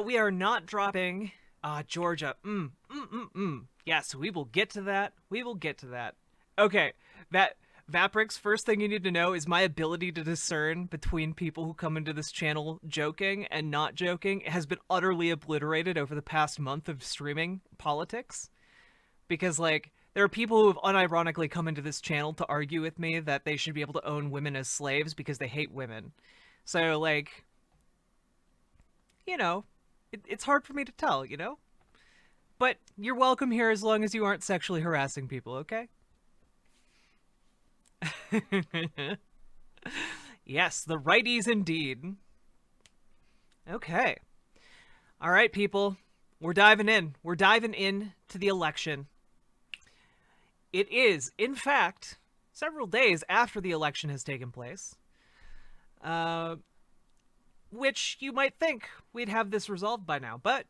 We are not dropping Georgia. Yes, we will get to that. We will get to that. Okay, that Vaprix, first thing you need to know is my ability to discern between people who come into this channel joking and not joking has been utterly obliterated over the past month of streaming politics. Because, like, there are people who have unironically come into this channel to argue with me that they should be able to own women as slaves because they hate women. So, like, you know, it's hard for me to tell, you know? But you're welcome here as long as you aren't sexually harassing people, okay? Yes, the righties indeed. Okay. All right, people. We're diving in. We're diving in to the election. It is, in fact, several days after the election has taken place. Which you might think we'd have this resolved by now, but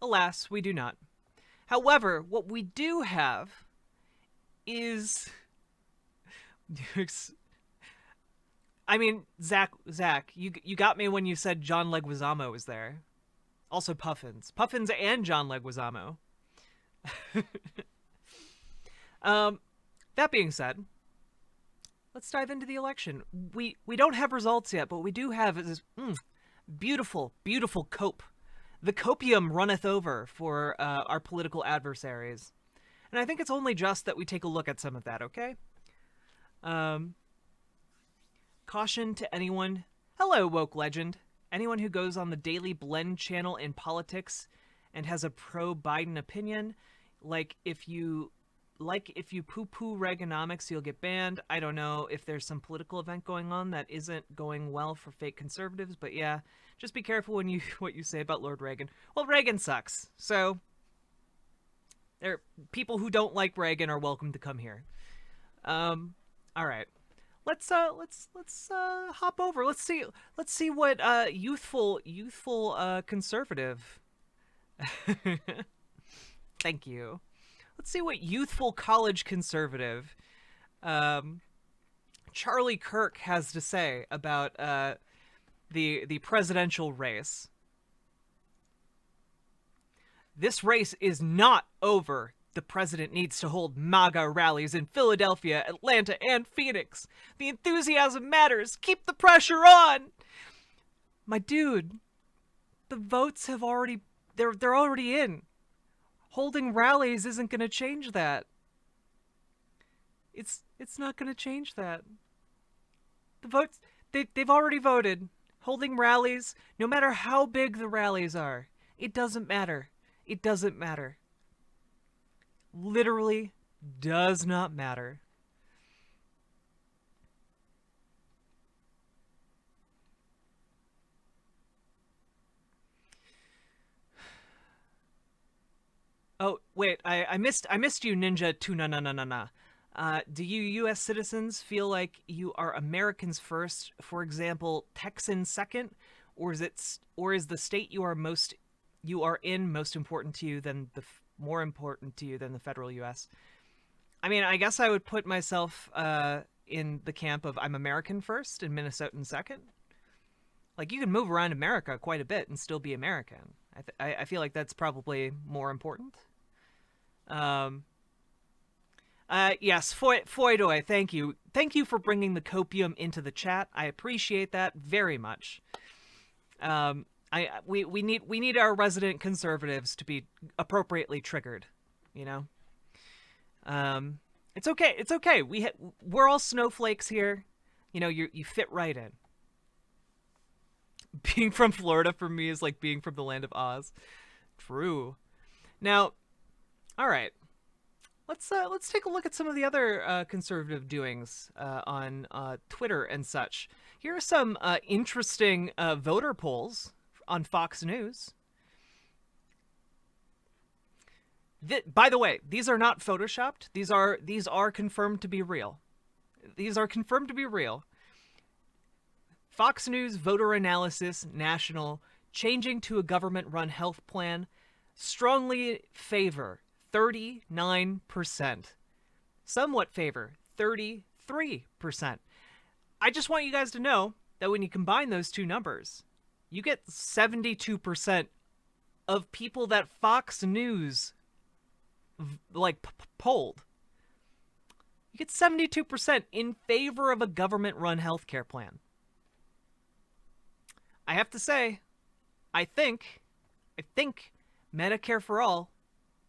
alas, we do not. However, what we do have is I mean, Zach, you got me when you said John Leguizamo was there. Also Puffins and John Leguizamo. That being said, let's dive into the election. We don't have results yet, but we do have this beautiful, beautiful cope. The copium runneth over for our political adversaries. And I think it's only just that we take a look at some of that, okay? Caution to anyone. Hello, woke legend. Anyone who goes on the Daily Blend channel in politics and has a pro-Biden opinion, like if you poo-poo Reaganomics, you'll get banned. I don't know if there's some political event going on that isn't going well for fake conservatives, but yeah, just be careful when what you say about Lord Reagan. Well, Reagan sucks, so people who don't like Reagan are welcome to come here. All right. Let's hop over. Let's see what youthful conservative. Thank you. Let's see what youthful college conservative Charlie Kirk has to say about the presidential race. This race is not over. The president needs to hold MAGA rallies in Philadelphia, Atlanta, and Phoenix. The enthusiasm matters. Keep the pressure on. My dude, the votes have already they're already in. Holding rallies isn't going to change that. It's not going to change that. The votes they've already voted. Holding rallies, no matter how big the rallies are, it doesn't matter. It doesn't matter. Literally does not matter. Oh, wait, I missed you, Ninja Tuna na na na na. Do you U.S. citizens feel like you are Americans first, for example, Texans second, or is the state you are in most important to you than more important to you than the federal U.S.? I mean, I guess I would put myself in the camp of I'm American first and Minnesotan second. Like, you can move around America quite a bit and still be American. I feel like that's probably more important. Yes, Foidoy, thank you. Thank you for bringing the copium into the chat. I appreciate that very much. We need our resident conservatives to be appropriately triggered, you know? It's okay. It's okay. We're all snowflakes here. You know, you fit right in. Being from Florida for me is like being from the land of Oz. True. Now, all right. Let's take a look at some of the other conservative doings on Twitter and such. Here are some interesting voter polls on Fox News. By the way, these are not photoshopped. These are confirmed to be real. These are confirmed to be real. Fox News voter analysis national changing to a government-run health plan strongly favor 39%. Somewhat favor 33%. I just want you guys to know that when you combine those two numbers, you get 72% of people that Fox News polled, you get 72% in favor of a government-run healthcare plan. I have to say, I think Medicare for All,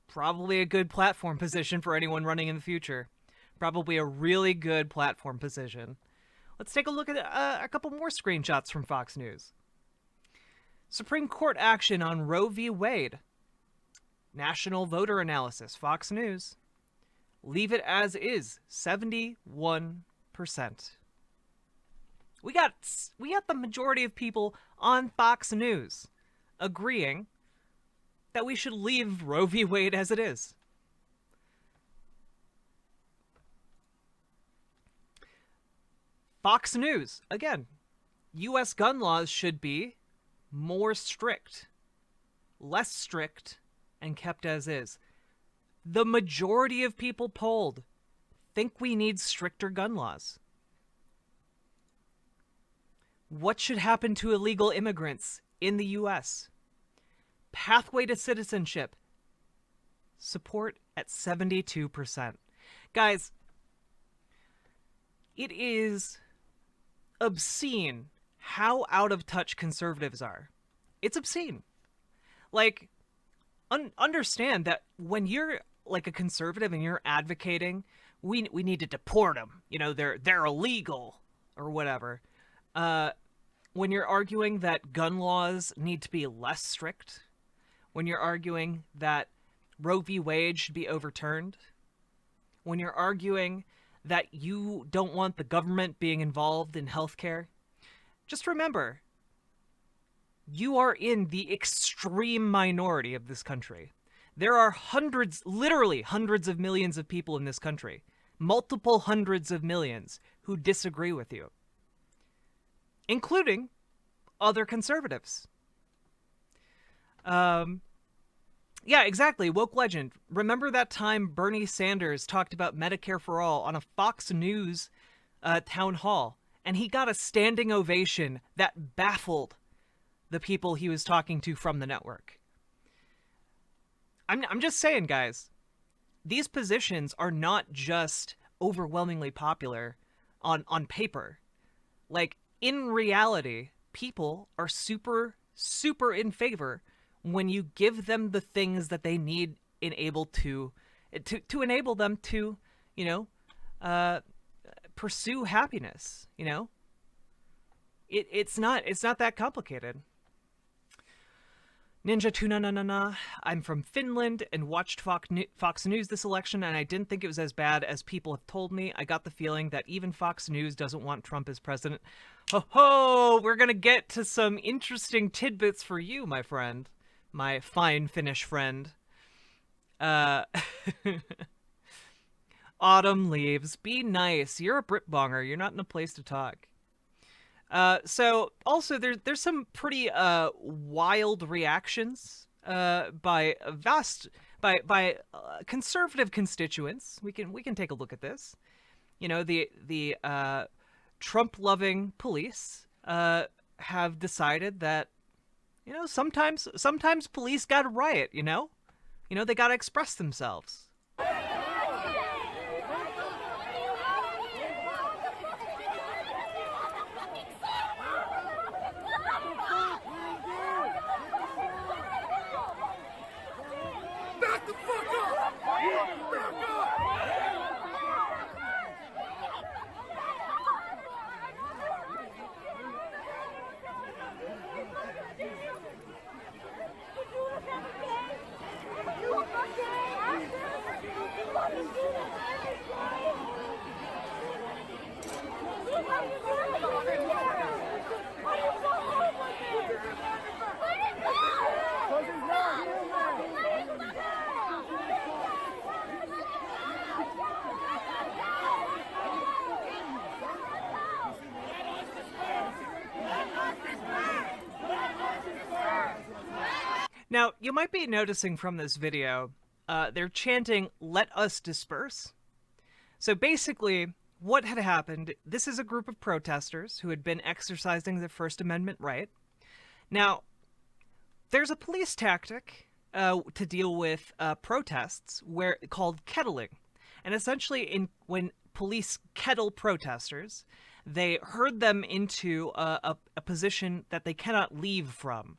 probably a good platform position for anyone running in the future. Probably a really good platform position. Let's take a look at a couple more screenshots from Fox News. Supreme Court action on Roe v. Wade. National voter analysis, Fox News. Leave it as is, 71%. We got the majority of people on Fox News agreeing that we should leave Roe v. Wade as it is. Fox News, again, U.S. gun laws should be more strict, less strict, and kept as is. The majority of people polled think we need stricter gun laws. What should happen to illegal immigrants in the U.S.? Pathway to citizenship. Support at 72%. Guys, it is obscene how out of touch conservatives are. It's obscene. Like, understand that when you're like a conservative and you're advocating, we need to deport them. You know, they're illegal or whatever. When you're arguing that gun laws need to be less strict, when you're arguing that Roe v. Wade should be overturned, when you're arguing that you don't want the government being involved in healthcare, just remember, you are in the extreme minority of this country. There are hundreds, literally hundreds of millions of people in this country, multiple hundreds of millions, who disagree with you, including other conservatives. Yeah, exactly. Woke legend. Remember that time Bernie Sanders talked about Medicare for All on a Fox News town hall, and he got a standing ovation that baffled the people he was talking to from the network. I'm just saying, guys, these positions are not just overwhelmingly popular on paper. Like, in reality, people are super, super in favor when you give them the things that they need to enable them to, pursue happiness. It's not that complicated. Ninja Tuna na na na. I'm from Finland and watched Fox News this election, and I didn't think it was as bad as people have told me. I got the feeling that even Fox News doesn't want Trump as president. Ho ho! We're gonna get to some interesting tidbits for you, my friend. My fine Finnish friend. Autumn leaves. Be nice. You're a Britbonger. You're not in a place to talk. So also there's some pretty wild reactions by conservative constituents. We can take a look at this. The Trump-loving police have decided that sometimes police gotta riot. They gotta express themselves. Now, you might be noticing from this video, they're chanting, "Let us disperse." So basically, what had happened, this is a group of protesters who had been exercising their First Amendment right. Now, there's a police tactic to deal with protests called kettling. And essentially, when police kettle protesters, they herd them into a position that they cannot leave from.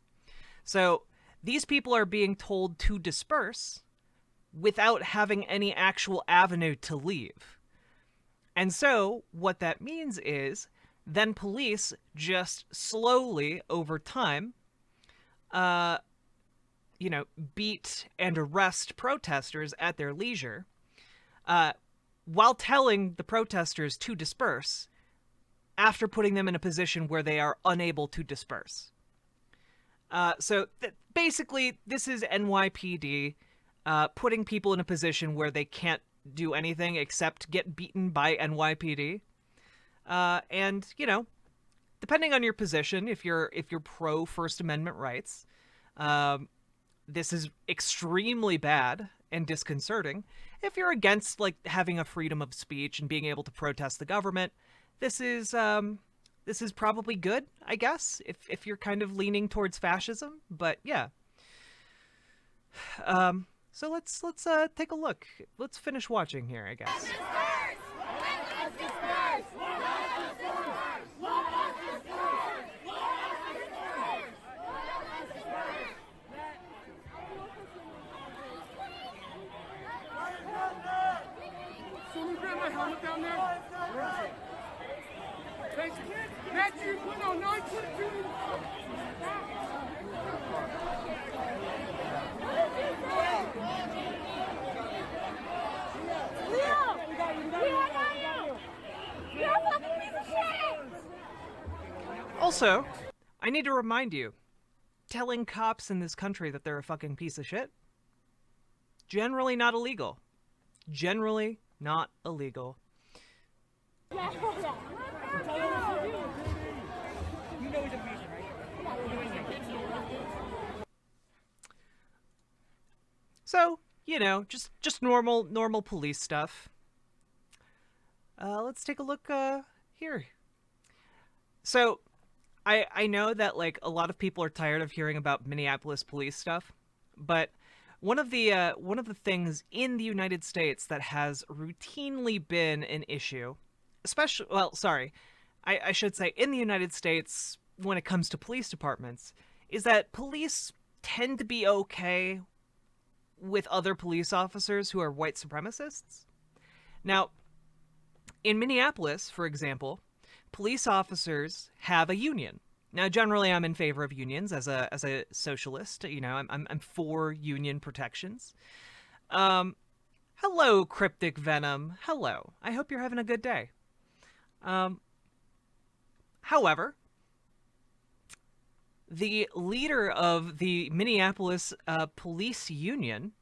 So these people are being told to disperse without having any actual avenue to leave. And so what that means is then police just slowly over time beat and arrest protesters at their leisure, while telling the protesters to disperse after putting them in a position where they are unable to disperse. Basically, this is NYPD putting people in a position where they can't do anything except get beaten by NYPD. And, depending on your position, if you're pro First Amendment rights, this is extremely bad and disconcerting. If you're against having a freedom of speech and being able to protest the government, this is probably good, I guess, if you're kind of leaning towards fascism. But yeah. So let's take a look. Let's finish watching here, I guess. Someone grab my helmet down there. Where is it? Thanks. Matthew, put on 922. Also, I need to remind you, telling cops in this country that they're a fucking piece of shit, generally not illegal. Generally not illegal. So, just normal police stuff. Let's take a look here. So, I know that a lot of people are tired of hearing about Minneapolis police stuff, but one of the things in the United States that has routinely been an issue, I should say in the United States when it comes to police departments, is that police tend to be okay with other police officers who are white supremacists. Now, in Minneapolis, for example, police officers have a union. Now, generally, I'm in favor of unions as a socialist. I'm for union protections. Hello, Cryptic Venom. Hello. I hope you're having a good day. However, the leader of the Minneapolis police union,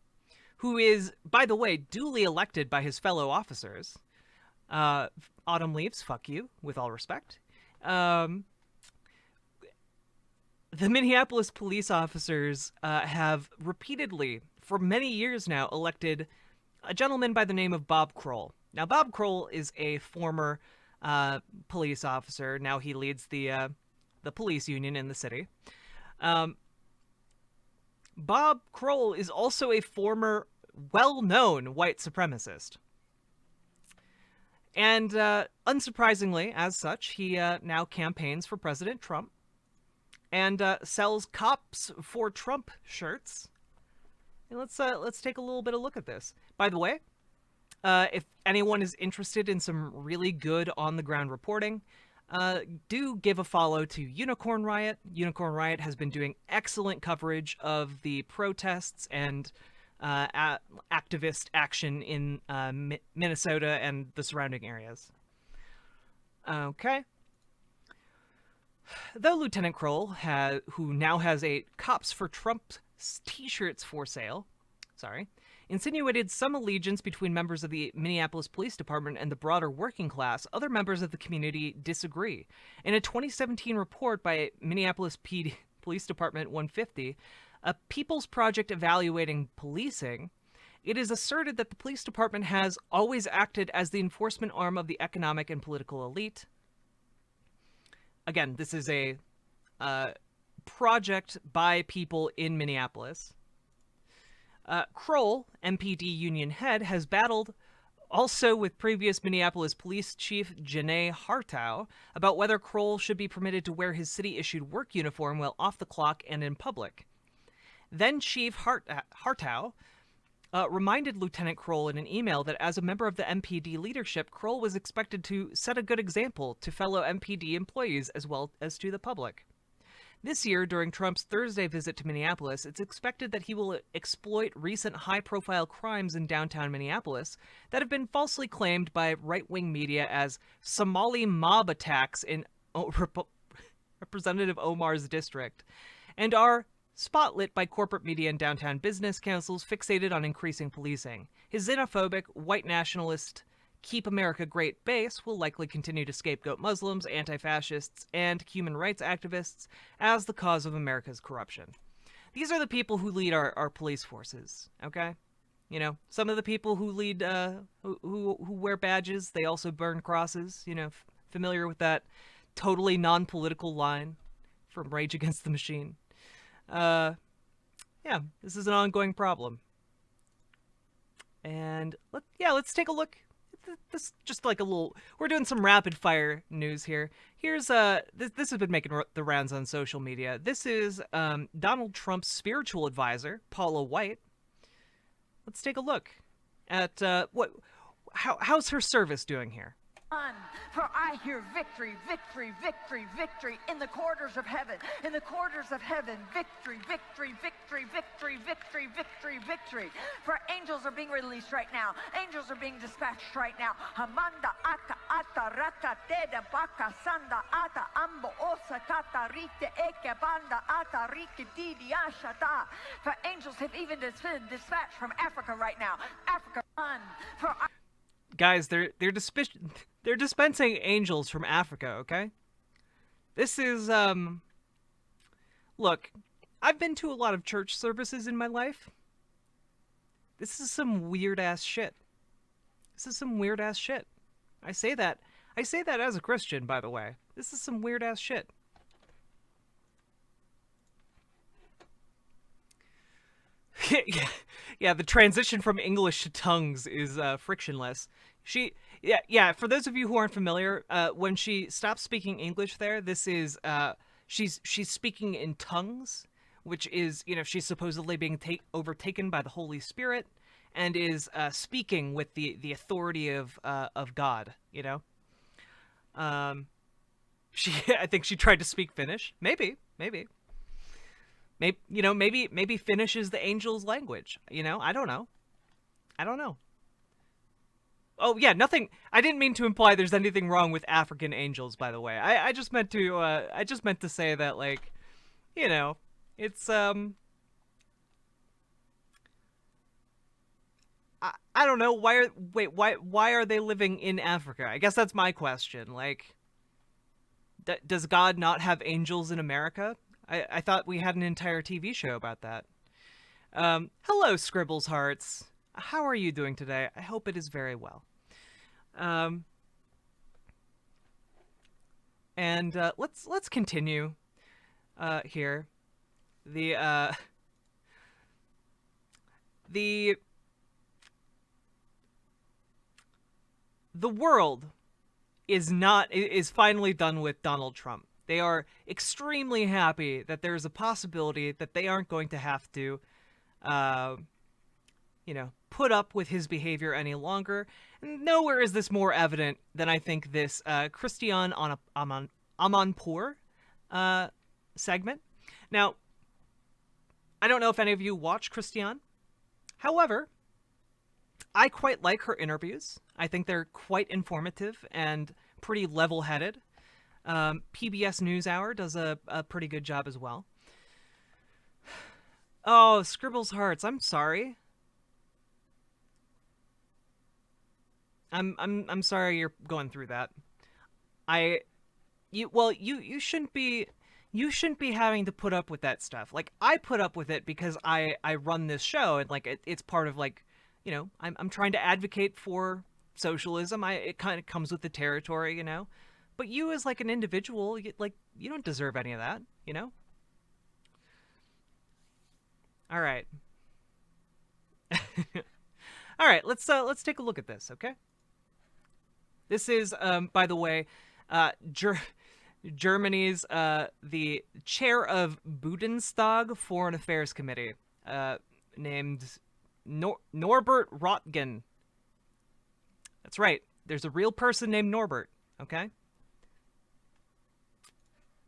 who is, by the way, duly elected by his fellow officers, Autumn Leaves, fuck you, with all respect. The Minneapolis police officers have repeatedly, for many years now, elected a gentleman by the name of Bob Kroll. Now, Bob Kroll is a former police officer. Now he leads the police union in the city. Bob Kroll is also a former, well-known white supremacist. And unsurprisingly, as such, he now campaigns for President Trump and sells Cops for Trump shirts. And let's take a little bit of a look at this. By the way, if anyone is interested in some really good on-the-ground reporting, do give a follow to Unicorn Riot. Unicorn Riot has been doing excellent coverage of the protests and activist action in Minnesota and the surrounding areas. Okay. Though Lieutenant Kroll, who now has a Cops for Trump t-shirts for sale, insinuated some allegiance between members of the Minneapolis Police Department and the broader working class, other members of the community disagree. In a 2017 report by Minneapolis Police Department 150, a People's Project evaluating policing, it is asserted that the police department has always acted as the enforcement arm of the economic and political elite. Again, this is a project by people in Minneapolis. Kroll, MPD union head, has battled also with previous Minneapolis Police Chief Janae Hartow about whether Kroll should be permitted to wear his city-issued work uniform while off the clock and in public. Then Chief Hartow reminded Lieutenant Kroll in an email that as a member of the MPD leadership, Kroll was expected to set a good example to fellow MPD employees as well as to the public. This year, during Trump's Thursday visit to Minneapolis, it's expected that he will exploit recent high-profile crimes in downtown Minneapolis that have been falsely claimed by right-wing media as Somali mob attacks in Representative Omar's district, and are spotlit by corporate media and downtown business councils fixated on increasing policing. His xenophobic, white nationalist, Keep America Great base will likely continue to scapegoat Muslims, anti-fascists, and human rights activists as the cause of America's corruption. These are the people who lead our police forces, okay? You know, some of the people who lead, who wear badges, they also burn crosses, you know, familiar with that totally non-political line from Rage Against the Machine. Yeah, this is an ongoing problem. And, let's take a look. This just like a little, we're doing some rapid fire news here. Here's this has been making the rounds on social media. This is Donald Trump's spiritual advisor, Paula White. Let's take a look at how's her service doing here. For I hear victory, victory, victory, victory in the corridors of heaven, in the corridors of heaven, victory, victory, victory, victory, victory, victory, victory. For angels are being released right now. Angels are being dispatched right now. Hamanda aka ata raka teda baka sanda ata ambo osa tata rite eke banda ata rike didi ashata. For angels have even been dispatched from Africa right now. Africa, for Guys, they're dispensing angels from Africa, okay? This is, look, I've been to a lot of church services in my life. This is some weird-ass shit. This is some weird-ass shit. I say that as a Christian, by the way. This is some weird-ass shit. Yeah, the transition from English to tongues is frictionless. For those of you who aren't familiar, when she stops speaking English there, this is, she's speaking in tongues, which is, you know, she's supposedly being overtaken by the Holy Spirit, and is speaking with the authority of God, you know? I think she tried to speak Finnish. Maybe. Maybe, you know, maybe Finnish is the angel's language. You know, I don't know. Oh yeah, nothing. I didn't mean to imply there's anything wrong with African angels, by the way. I just meant to say that, like, you know, it's I don't know, why are they living in Africa? I guess that's my question. Like, does God not have angels in America? I thought we had an entire TV show about that. Hello, Scribbles Hearts. How are you doing today? I hope it is very well. Let's continue here. The world is finally done with Donald Trump. They are extremely happy that there's a possibility that they aren't going to have to, you know, put up with his behavior any longer. Nowhere is this more evident than I think this Christian Amanpour segment. Now, I don't know if any of you watch Christian. However, I quite like her interviews. I think they're quite informative and pretty level-headed. PBS NewsHour does a pretty good job as well. Oh, Scribbles Hearts, I'm sorry. I'm sorry you're going through that. You shouldn't be having to put up with that stuff. Like, I put up with it because I run this show, and like it's part of, like, you know, I'm trying to advocate for socialism. It kind of comes with the territory, you know. But you as like an individual, you don't deserve any of that, you know? All right. All right, let's take a look at this, okay? This is by the way, Germany's the chair of Bundestag Foreign Affairs Committee, named Norbert Röttgen. That's right. There's a real person named Norbert, okay?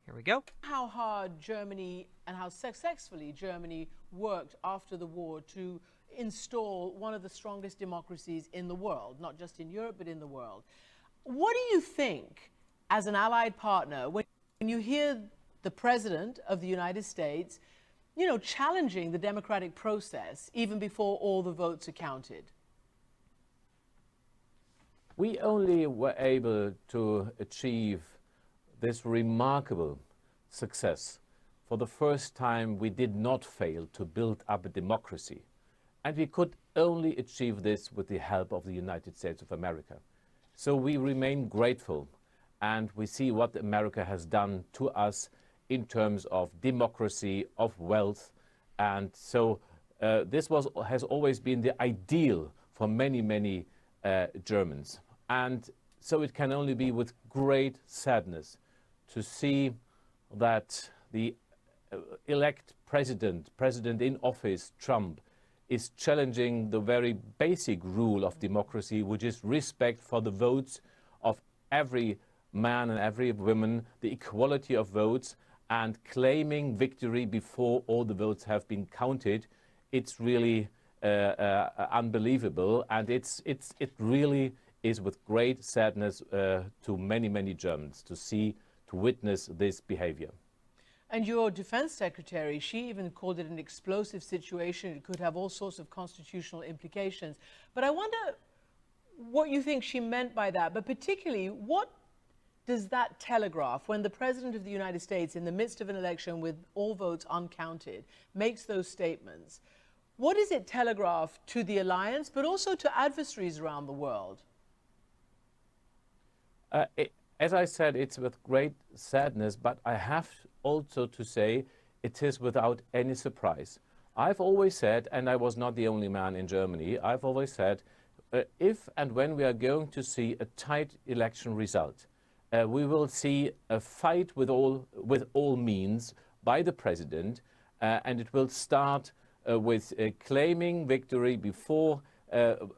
Here we go. How hard Germany and how successfully Germany worked after the war to install one of the strongest democracies in the world, not just in Europe, but in the world. What do you think, as an allied partner, when you hear the President of the United States, you know, challenging the democratic process even before all the votes are counted? We only were able to achieve this remarkable success. For the first time, we did not fail to build up a democracy. And we could only achieve this with the help of the United States of America. So we remain grateful, and we see what America has done to us in terms of democracy, of wealth. And so this has always been the ideal for many, many Germans. And so it can only be with great sadness to see that the elect president in office, Trump, is challenging the very basic rule of democracy, which is respect for the votes of every man and every woman, the equality of votes, and claiming victory before all the votes have been counted. It's really unbelievable, and it really is with great sadness to many, many Germans to witness this behavior. And your defense secretary, she even called it an explosive situation. It could have all sorts of constitutional implications. But I wonder what you think she meant by that, but particularly what does that telegraph when the President of the United States, in the midst of an election with all votes uncounted, makes those statements? What does it telegraph to the alliance, but also to adversaries around the world? As I said, it's with great sadness, but I have also to say it is without any surprise. I've always said, and I was not the only man in Germany, I've always said, if and when we are going to see a tight election result, we will see a fight with all means by the president, and it will start with claiming victory before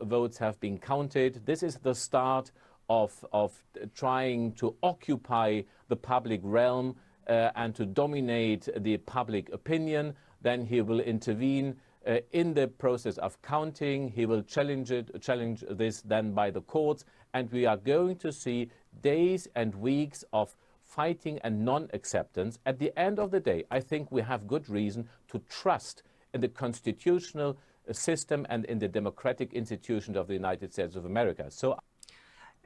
votes have been counted. This is the start of trying to occupy the public realm and to dominate the public opinion. Then he will intervene in the process of counting. He will challenge this then by the courts, and we are going to see days and weeks of fighting and non-acceptance. At the end of the day, I think we have good reason to trust in the constitutional system and in the democratic institutions of the United States of America. So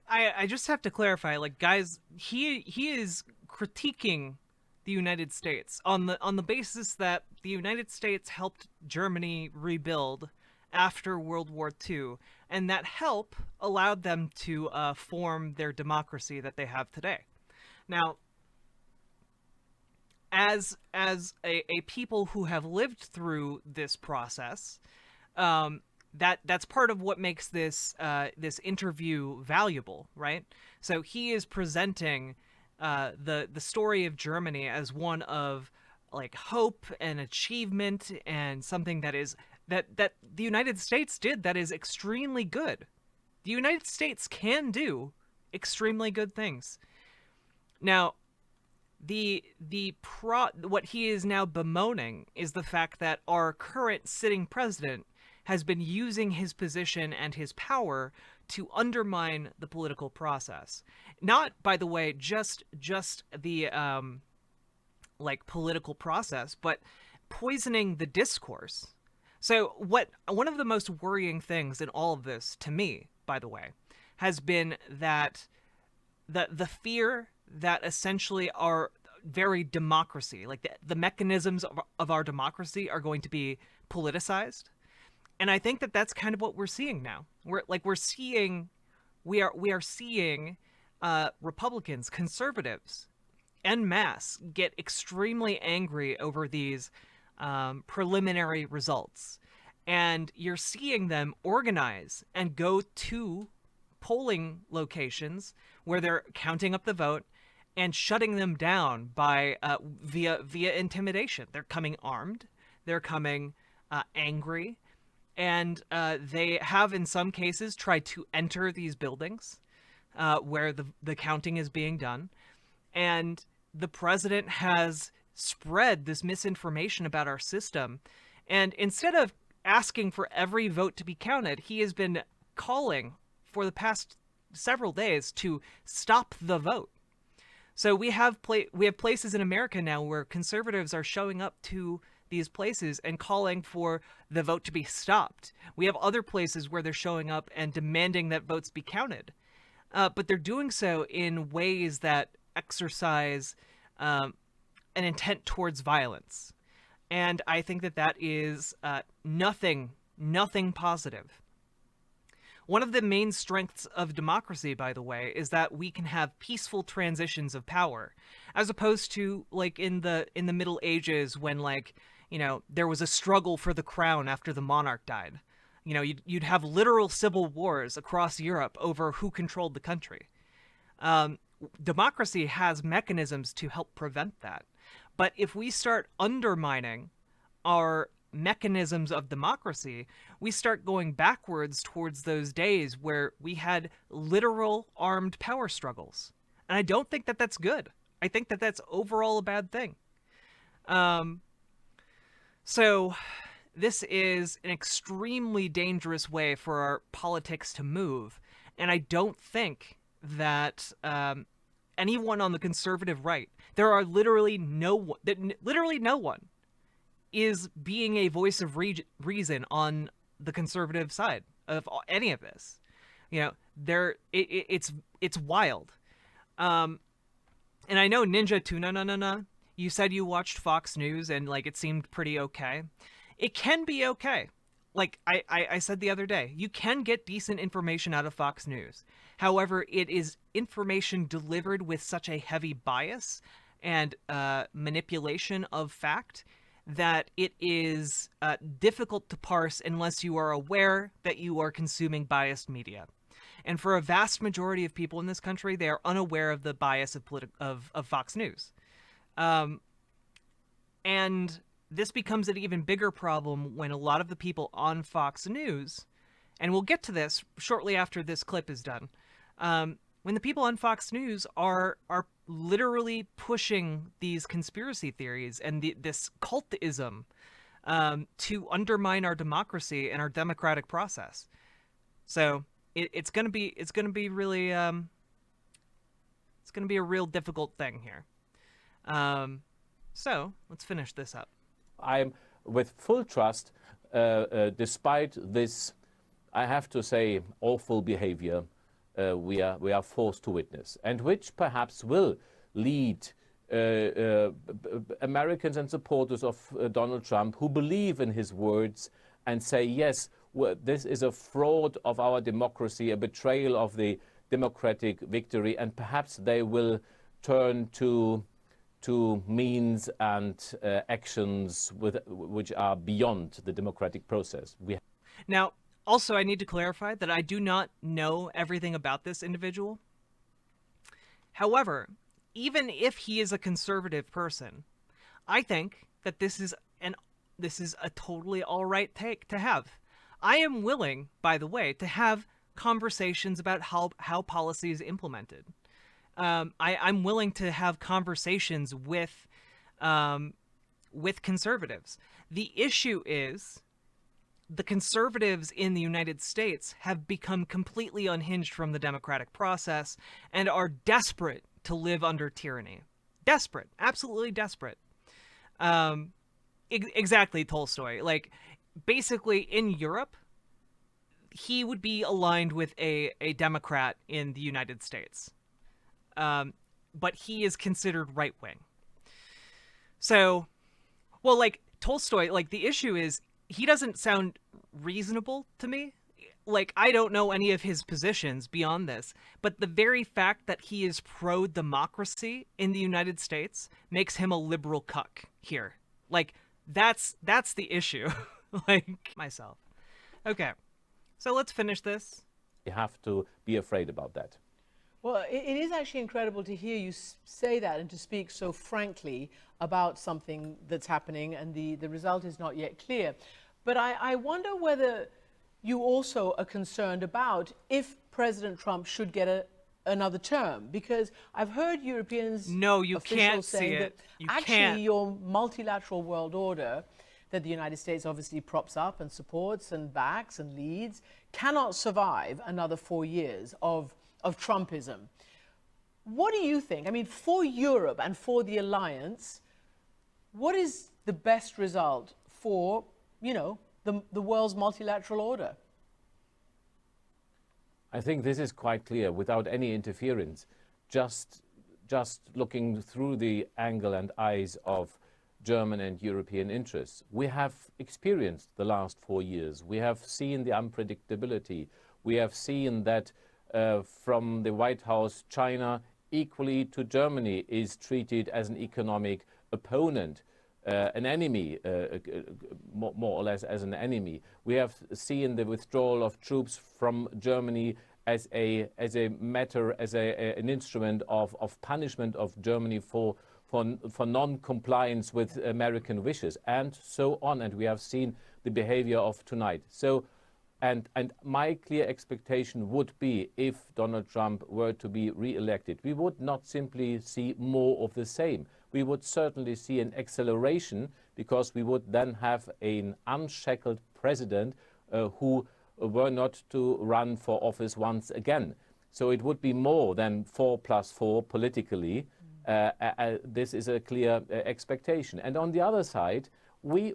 I just have to clarify, like, guys, he is critiquing the United States on the basis that the United States helped Germany rebuild after World War II, and that help allowed them to form their democracy that they have today. Now, as a people who have lived through this process, that's part of what makes this this interview valuable, right? So he is presenting the story of Germany as one of, like, hope and achievement and something that is that the United States did that is extremely good. The United States can do extremely good things. Now, what he is now bemoaning is the fact that our current sitting president has been using his position and his power to undermine the political process. Not, by the way, just the like political process, but poisoning the discourse. So one of the most worrying things in all of this, to me, by the way, has been that the fear that essentially our very democracy, like the mechanisms of our democracy, are going to be politicized. And I think that that's kind of what we're seeing now. We are seeing Republicans, conservatives, en masse get extremely angry over these preliminary results. And you're seeing them organize and go to polling locations where they're counting up the vote and shutting them down by via intimidation. They're coming armed, they're coming angry, and they have in some cases tried to enter these buildings where the counting is being done. And the president has spread this misinformation about our system. And instead of asking for every vote to be counted, he has been calling for the past several days to stop the vote. So we have places in America now where conservatives are showing up to these places and calling for the vote to be stopped. We have other places where they're showing up and demanding that votes be counted. But they're doing so in ways that exercise an intent towards violence. And I think that is nothing positive. One of the main strengths of democracy, by the way, is that we can have peaceful transitions of power, as opposed to like in the Middle Ages when, like, you know, there was a struggle for the crown after the monarch died. You know, you'd have literal civil wars across Europe over who controlled the country. Democracy has mechanisms to help prevent that. But if we start undermining our mechanisms of democracy, we start going backwards towards those days where we had literal armed power struggles. And I don't think that that's good. I think that that's overall a bad thing. So this is an extremely dangerous way for our politics to move. And I don't think that anyone on the conservative right, there are literally no one is being a voice of reason on the conservative side of any of this. You know, it's wild. And I know Ninja Tuna, you said you watched Fox News and like it seemed pretty okay. It can be okay. Like I said the other day, you can get decent information out of Fox News. However, it is information delivered with such a heavy bias and manipulation of fact that it is difficult to parse unless you are aware that you are consuming biased media. And for a vast majority of people in this country, they are unaware of the bias of Fox News. And this becomes an even bigger problem when a lot of the people on Fox News, and we'll get to this shortly after this clip is done, when the people on Fox News are literally pushing these conspiracy theories and this cultism to undermine our democracy and our democratic process. So it's gonna be really it's gonna be a real difficult thing here. So let's finish this up. I'm with full trust, despite this, I have to say, awful behavior we are forced to witness, and which perhaps will lead Americans and supporters of Donald Trump who believe in his words and say, yes, this is a fraud of our democracy, a betrayal of the democratic victory, and perhaps they will turn to means and actions which are beyond the democratic process. Now, also, I need to clarify that I do not know everything about this individual. However, even if he is a conservative person, I think that this is a totally all right take to have. I am willing, by the way, to have conversations about how policy is implemented. I'm willing to have conversations with conservatives. The issue is the conservatives in the United States have become completely unhinged from the democratic process and are desperate to live under tyranny. Desperate, absolutely desperate. Exactly, Tolstoy. Like, basically, in Europe, he would be aligned with a Democrat in the United States. But he is considered right-wing. So, well, like, Tolstoy, like, the issue is, he doesn't sound reasonable to me. Like, I don't know any of his positions beyond this, but the very fact that he is pro-democracy in the United States makes him a liberal cuck here. Like, That's the issue. Like myself. Okay. So let's finish this. You have to be afraid about that. Well, it is actually incredible to hear you say that and to speak so frankly about something that's happening, and the result is not yet clear. But I wonder whether you also are concerned about if President Trump should get another term, because I've heard Europeans, No, you officials can't see saying it. that You actually can't. your multilateral world order that the United States obviously props up and supports and backs and leads cannot survive another 4 years of Trumpism. What do you think? I mean, for Europe and for the alliance, what is the best result for, you know, the world's multilateral order? I think this is quite clear without any interference, just looking through the angle and eyes of German and European interests. We have experienced the last 4 years. We have seen the unpredictability. We have seen that from the White House, China, equally to Germany, is treated as an economic opponent, an enemy, more or less as an enemy. We have seen the withdrawal of troops from Germany as an instrument of punishment of Germany for non-compliance with American wishes, and so on. And we have seen the behavior of tonight. So, and my clear expectation would be, if Donald Trump were to be re-elected, we would not simply see more of the same. We would certainly see an acceleration, because we would then have an unshackled president who were not to run for office once again. So it would be more than 4+4 politically. This is a clear expectation. And on the other side, we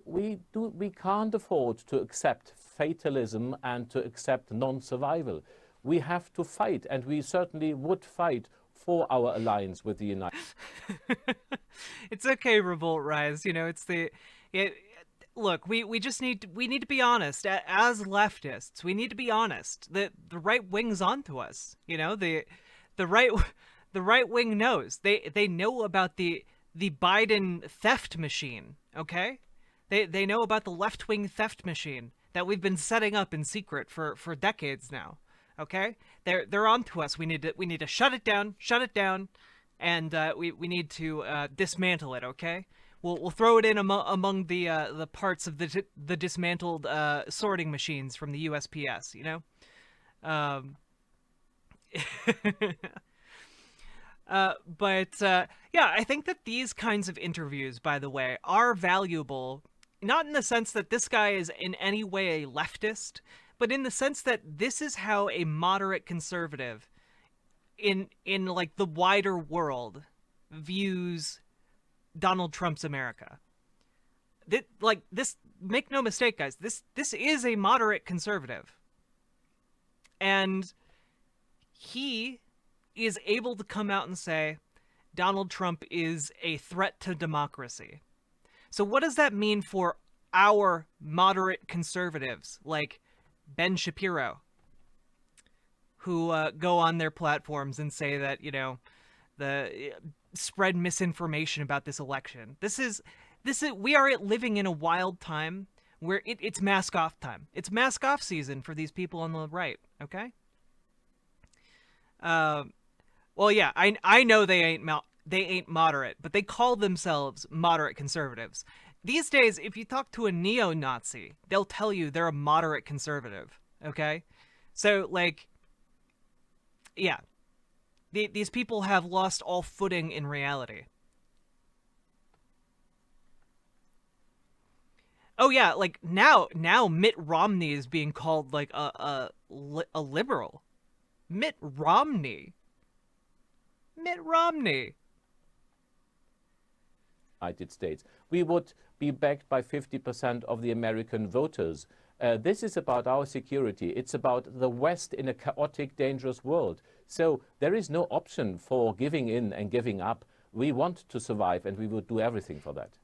can't afford to accept fatalism and to accept non-survival. We have to fight, and we certainly would fight for our alliance with the United States. It's okay, Revolt Rise. You know, look, we just need to be honest. As leftists, we need to be honest. The right wing's onto us. You know, the right wing knows. They know about the Biden theft machine. Okay, they know about the left wing theft machine that we've been setting up in secret for decades now. Okay, they're onto us. We need to shut it down, and we need to dismantle it. Okay, we'll throw it in among the parts of the dismantled sorting machines from the USPS. You know. Yeah, I think that these kinds of interviews, by the way, are valuable, not in the sense that this guy is in any way a leftist, but in the sense that this is how a moderate conservative in like the wider world views Donald Trump's America. This, make no mistake, guys, this is a moderate conservative. And he is able to come out and say Donald Trump is a threat to democracy. So what does that mean for our moderate conservatives like Ben Shapiro, who go on their platforms and say that, you know, spread misinformation about this election? We are living in a wild time where it's mask off time. It's mask off season for these people on the right. Okay. Well, yeah, I know they ain't moderate, but they call themselves moderate conservatives. These days, if you talk to a neo-Nazi, they'll tell you they're a moderate conservative, okay? So, like, yeah, these people have lost all footing in reality. Oh yeah, like now Mitt Romney is being called like a liberal. Mitt Romney. United States. We would be backed by 50% of the American voters. This is about our security. It's about the West in a chaotic, dangerous world. So there is no option for giving in and giving up. We want to survive, and we will do everything for that.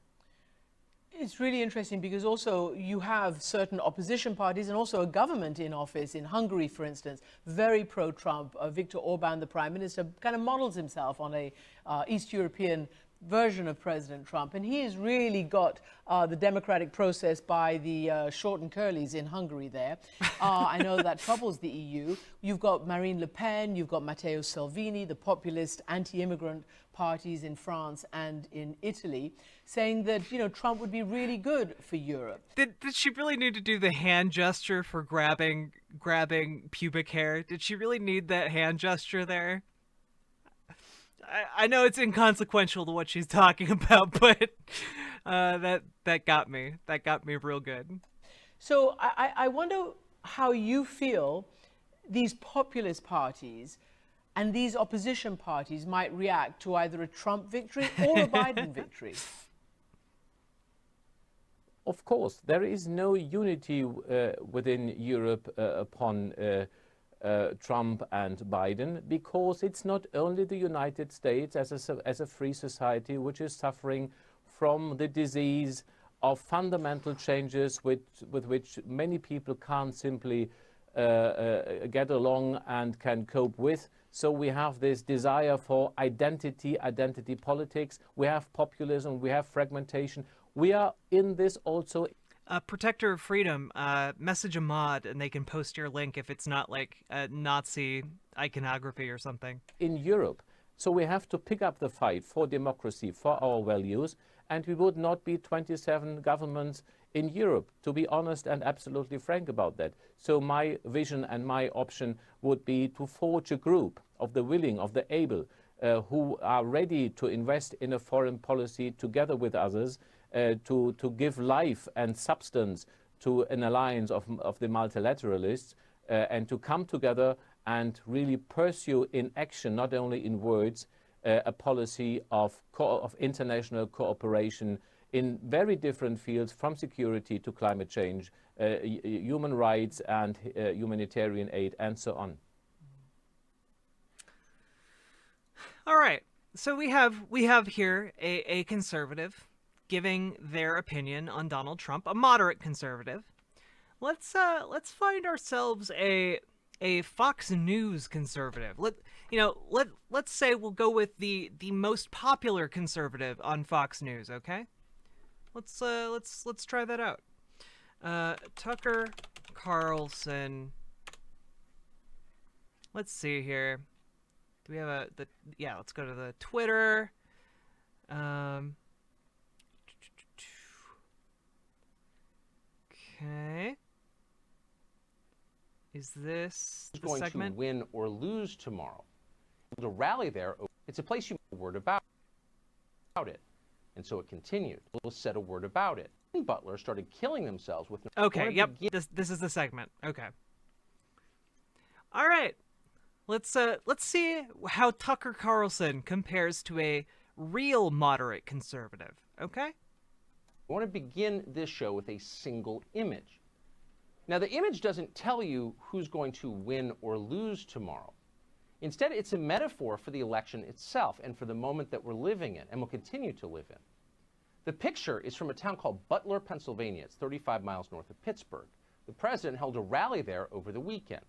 It's really interesting because also you have certain opposition parties and also a government in office in Hungary, for instance, very pro-Trump. Viktor Orban, the prime minister, kind of models himself on a East European version of President Trump, and he has really got the democratic process by the short and curlies in Hungary there. I know that troubles the EU. You've got Marine Le Pen, you've got Matteo Salvini, the populist anti-immigrant parties in France and in Italy, saying that, you know, Trump would be really good for Europe. Did she really need to do the hand gesture for grabbing pubic hair? Did she really need that hand gesture there? I know it's inconsequential to what she's talking about, but that got me. That got me real good. So I wonder how you feel these populist parties and these opposition parties might react to either a Trump victory or a Biden victory. Of course, there is no unity within Europe upon Trump and Biden, because it's not only the United States as a free society which is suffering from the disease of fundamental changes with which many people can't simply get along and can cope with. So we have this desire for identity politics, we have populism, we have fragmentation. We are in this also. Protector of Freedom, message a mod and they can post your link if it's not like Nazi iconography or something. In Europe. So we have to pick up the fight for democracy, for our values, and we would not be 27 governments in Europe, to be honest and absolutely frank about that. So my vision and my option would be to forge a group of the willing, of the able, who are ready to invest in a foreign policy together with others, to give life and substance to an alliance of the multilateralists, and to come together and really pursue in action, not only in words, a policy of international cooperation in very different fields, from security to climate change, human rights and humanitarian aid, and so on. All right, so we have here a conservative giving their opinion on Donald Trump, a moderate conservative. Let's find ourselves a Fox News conservative. Let's say we'll go with the most popular conservative on Fox News. Okay, let's try that out. Tucker Carlson. Let's see here. Do we have yeah, let's go to the Twitter. Okay. Is this the going segment? to win or lose tomorrow? To rally there, it's a place you say a word about it. And so it continued. We'll said a word about it. And Butler started killing themselves with. Okay, yep. This is the segment. Okay. All right. Let's see how Tucker Carlson compares to a real moderate conservative. Okay? I want to begin this show with a single image. Now, the image doesn't tell you who's going to win or lose tomorrow. Instead, it's a metaphor for the election itself and for the moment that we're living in and will continue to live in. The picture is from a town called Butler, Pennsylvania. It's 35 miles north of Pittsburgh. The president held a rally there over the weekend.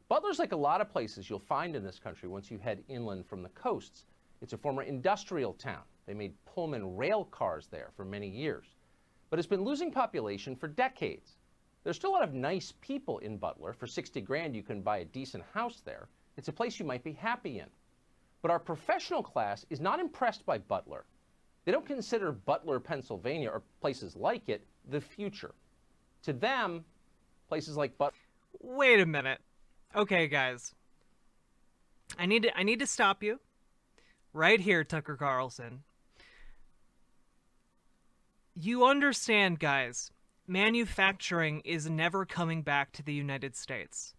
Butler's like a lot of places you'll find in this country once you head inland from the coasts. It's a former industrial town. They made Pullman rail cars there for many years. But it's been losing population for decades. There's still a lot of nice people in Butler. For 60 grand, you can buy a decent house there. It's a place you might be happy in. But our professional class is not impressed by Butler. They don't consider Butler, Pennsylvania, or places like it, the future. To them, places like Butler... Wait a minute. Okay, guys. I need to stop you right here, Tucker Carlson. You understand, guys, manufacturing is never coming back to the United States.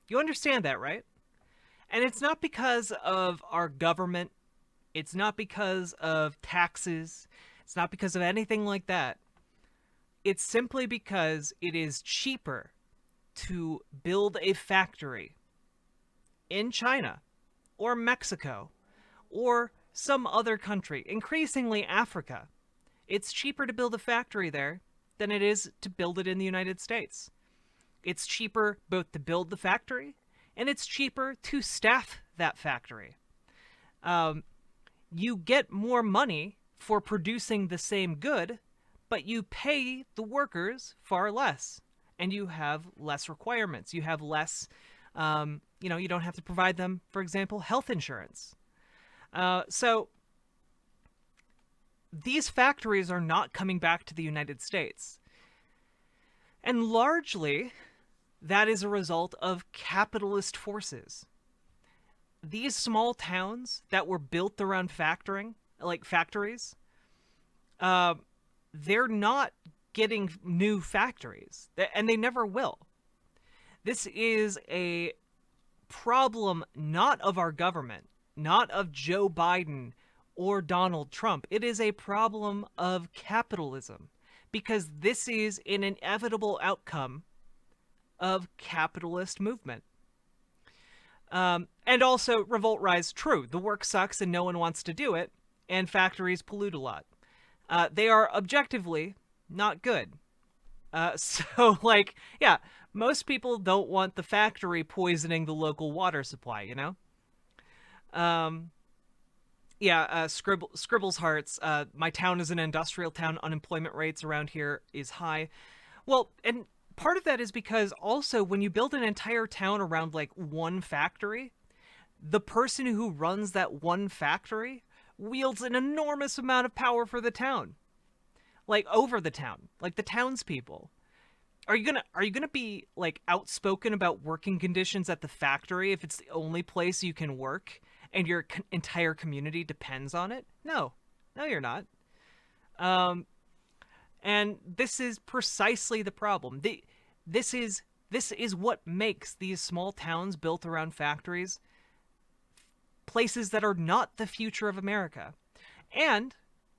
You understand that, right? And it's not because of our government. It's not because of taxes. It's not because of anything like that. It's simply because it is cheaper to build a factory in China or Mexico or some other country, increasingly Africa. It's cheaper to build a factory there than it is to build it in the United States. It's cheaper both to build the factory and it's cheaper to staff that factory. You get more money for producing the same good, but you pay the workers far less, and you have less requirements. You have less, you don't have to provide them, for example, health insurance. So these factories are not coming back to the United States. And largely, that is a result of capitalist forces. These small towns that were built around factories, they're not getting new factories, and they never will. This is a problem not of our government, not of Joe Biden or Donald Trump. It is a problem of capitalism, because this is an inevitable outcome of capitalist movement. And also, revolt rise, true, the work sucks and no one wants to do it, and factories pollute a lot. They are objectively not good. So, most people don't want the factory poisoning the local water supply, you know? Scribbles Hearts, my town is an industrial town, unemployment rates around here is high. Well, and part of that is because also when you build an entire town around one factory, the person who runs that one factory wields an enormous amount of power for the town. Over the town, the townspeople. Are you gonna be outspoken about working conditions at the factory if it's the only place you can work and your entire community depends on it? No, you're not. And this is precisely the problem. This is what makes these small towns built around factories places that are not the future of America. And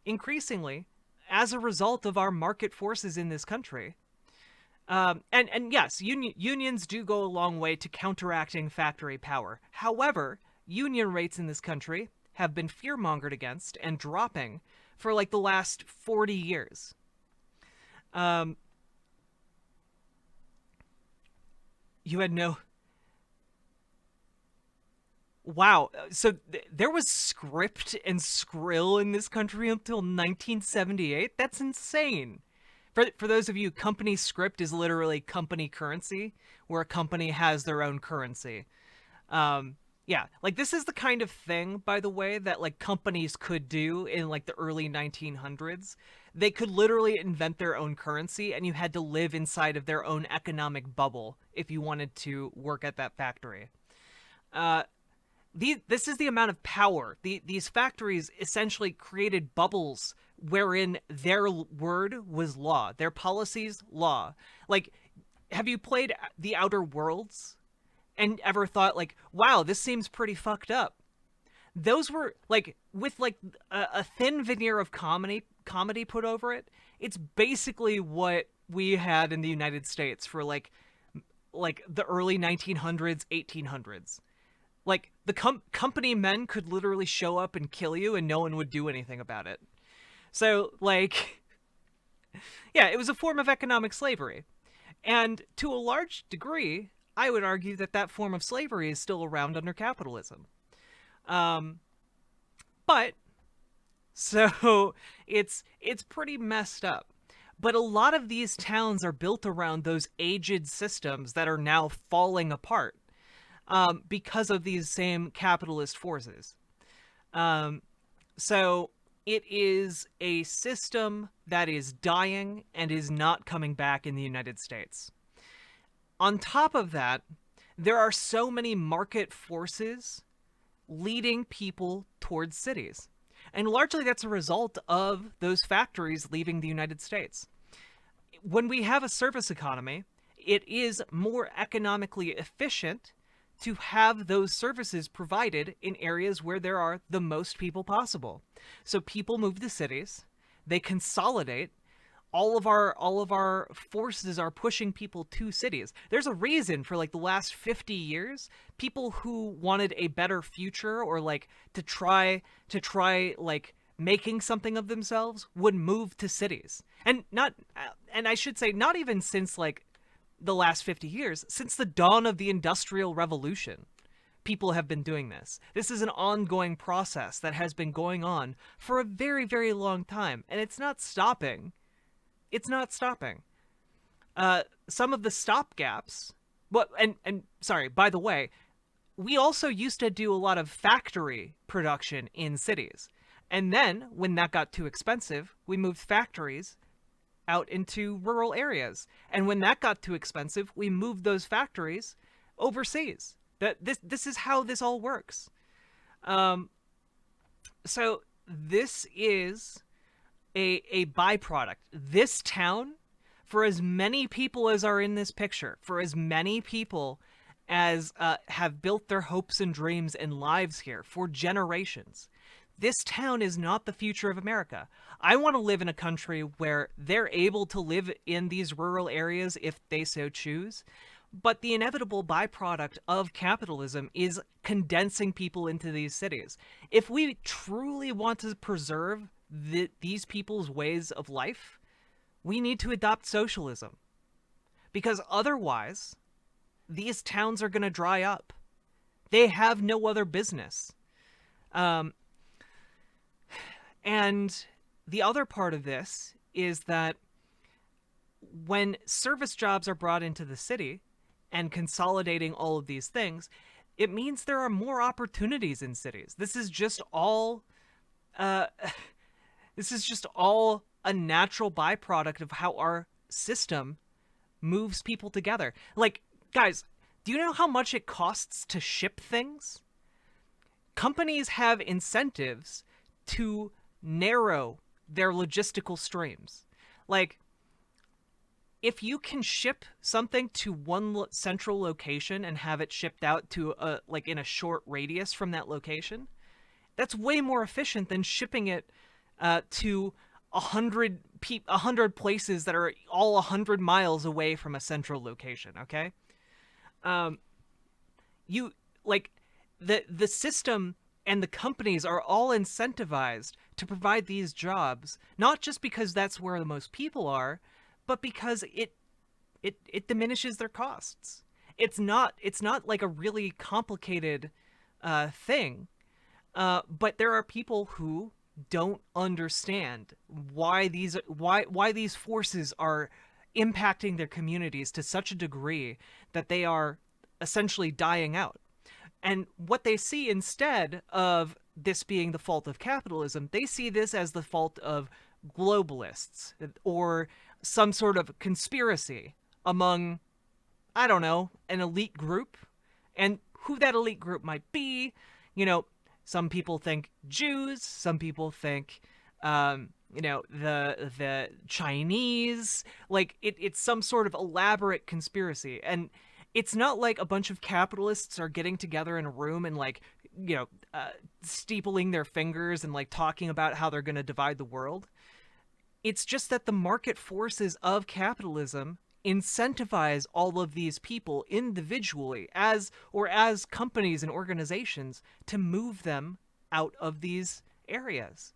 increasingly, as a result of our market forces in this country, and yes, unions do go a long way to counteracting factory power. However, union rates in this country have been fear-mongered against and dropping for the last 40 years. You had no... Wow, so there was script and skrill in this country until 1978? That's insane. For those of you, company script is literally company currency, where a company has their own currency. This is the kind of thing, by the way, that companies could do in the early 1900s. They could literally invent their own currency, and you had to live inside of their own economic bubble if you wanted to work at that factory. This is the amount of power. These factories essentially created bubbles wherein their word was law, their policies, law. Have you played The Outer Worlds and ever thought, wow, this seems pretty fucked up? Those were, with, a thin veneer of comedy put over it, it's basically what we had in the United States for, the early 1900s, 1800s. The company men could literally show up and kill you and no one would do anything about it. So, it was a form of economic slavery. And to a large degree, I would argue that form of slavery is still around under capitalism. So it's pretty messed up. But a lot of these towns are built around those aged systems that are now falling apart. Because of these same capitalist forces. So it is a system that is dying and is not coming back in the United States. On top of that, there are so many market forces leading people towards cities. And largely that's a result of those factories leaving the United States. When we have a service economy, it is more economically efficient to have those services provided in areas where there are the most people possible. So people move to cities, they consolidate. All of our forces are pushing people to cities. There's a reason for the last 50 years, people who wanted a better future or to try making something of themselves would move to cities. And I should say not even since the last 50 years, since the dawn of the Industrial Revolution. people have been doing this. This is an ongoing process that has been going on for a very, very long time, and it's not stopping. It's not stopping. Some of the stopgaps. And sorry, by the way, we also used to do a lot of factory production in cities. And then, when that got too expensive, we moved factories out into rural areas. And when that got too expensive, we moved those factories overseas. This is how this all works. So this is a byproduct. This town, for as many people as are in this picture, for as many people as have built their hopes and dreams and lives here for generations, this town is not the future of America. I want to live in a country where they're able to live in these rural areas if they so choose. But the inevitable byproduct of capitalism is condensing people into these cities. If we truly want to preserve these people's ways of life, we need to adopt socialism. Because otherwise, these towns are going to dry up. They have no other business. And the other part of this is that when service jobs are brought into the city and consolidating all of these things, it means there are more opportunities in cities. This is just all a natural byproduct of how our system moves people together. Like, guys, do you know how much it costs to ship things? Companies have incentives to narrow their logistical streams. Like, if you can ship something to one central location and have it shipped out to like in a short radius from that location, that's way more efficient than shipping it to 100 places that are all 100 miles away from a central location. Okay, you like the system and the companies are all incentivized to provide these jobs, not just because that's where the most people are, but because it diminishes their costs. It's not like a really complicated thing, but there are people who don't understand why these forces are impacting their communities to such a degree that they are essentially dying out. And what they see instead of this being the fault of capitalism, they see this as the fault of globalists or some sort of conspiracy among, I don't know, an elite group. And who that elite group might be, you know, some people think Jews, some people think, the Chinese. Like, it's some sort of elaborate conspiracy. And it's not like a bunch of capitalists are getting together in a room and, like, steepling their fingers and, like, talking about how they're going to divide the world. It's just that the market forces of capitalism incentivize all of these people individually as companies and organizations to move them out of these areas.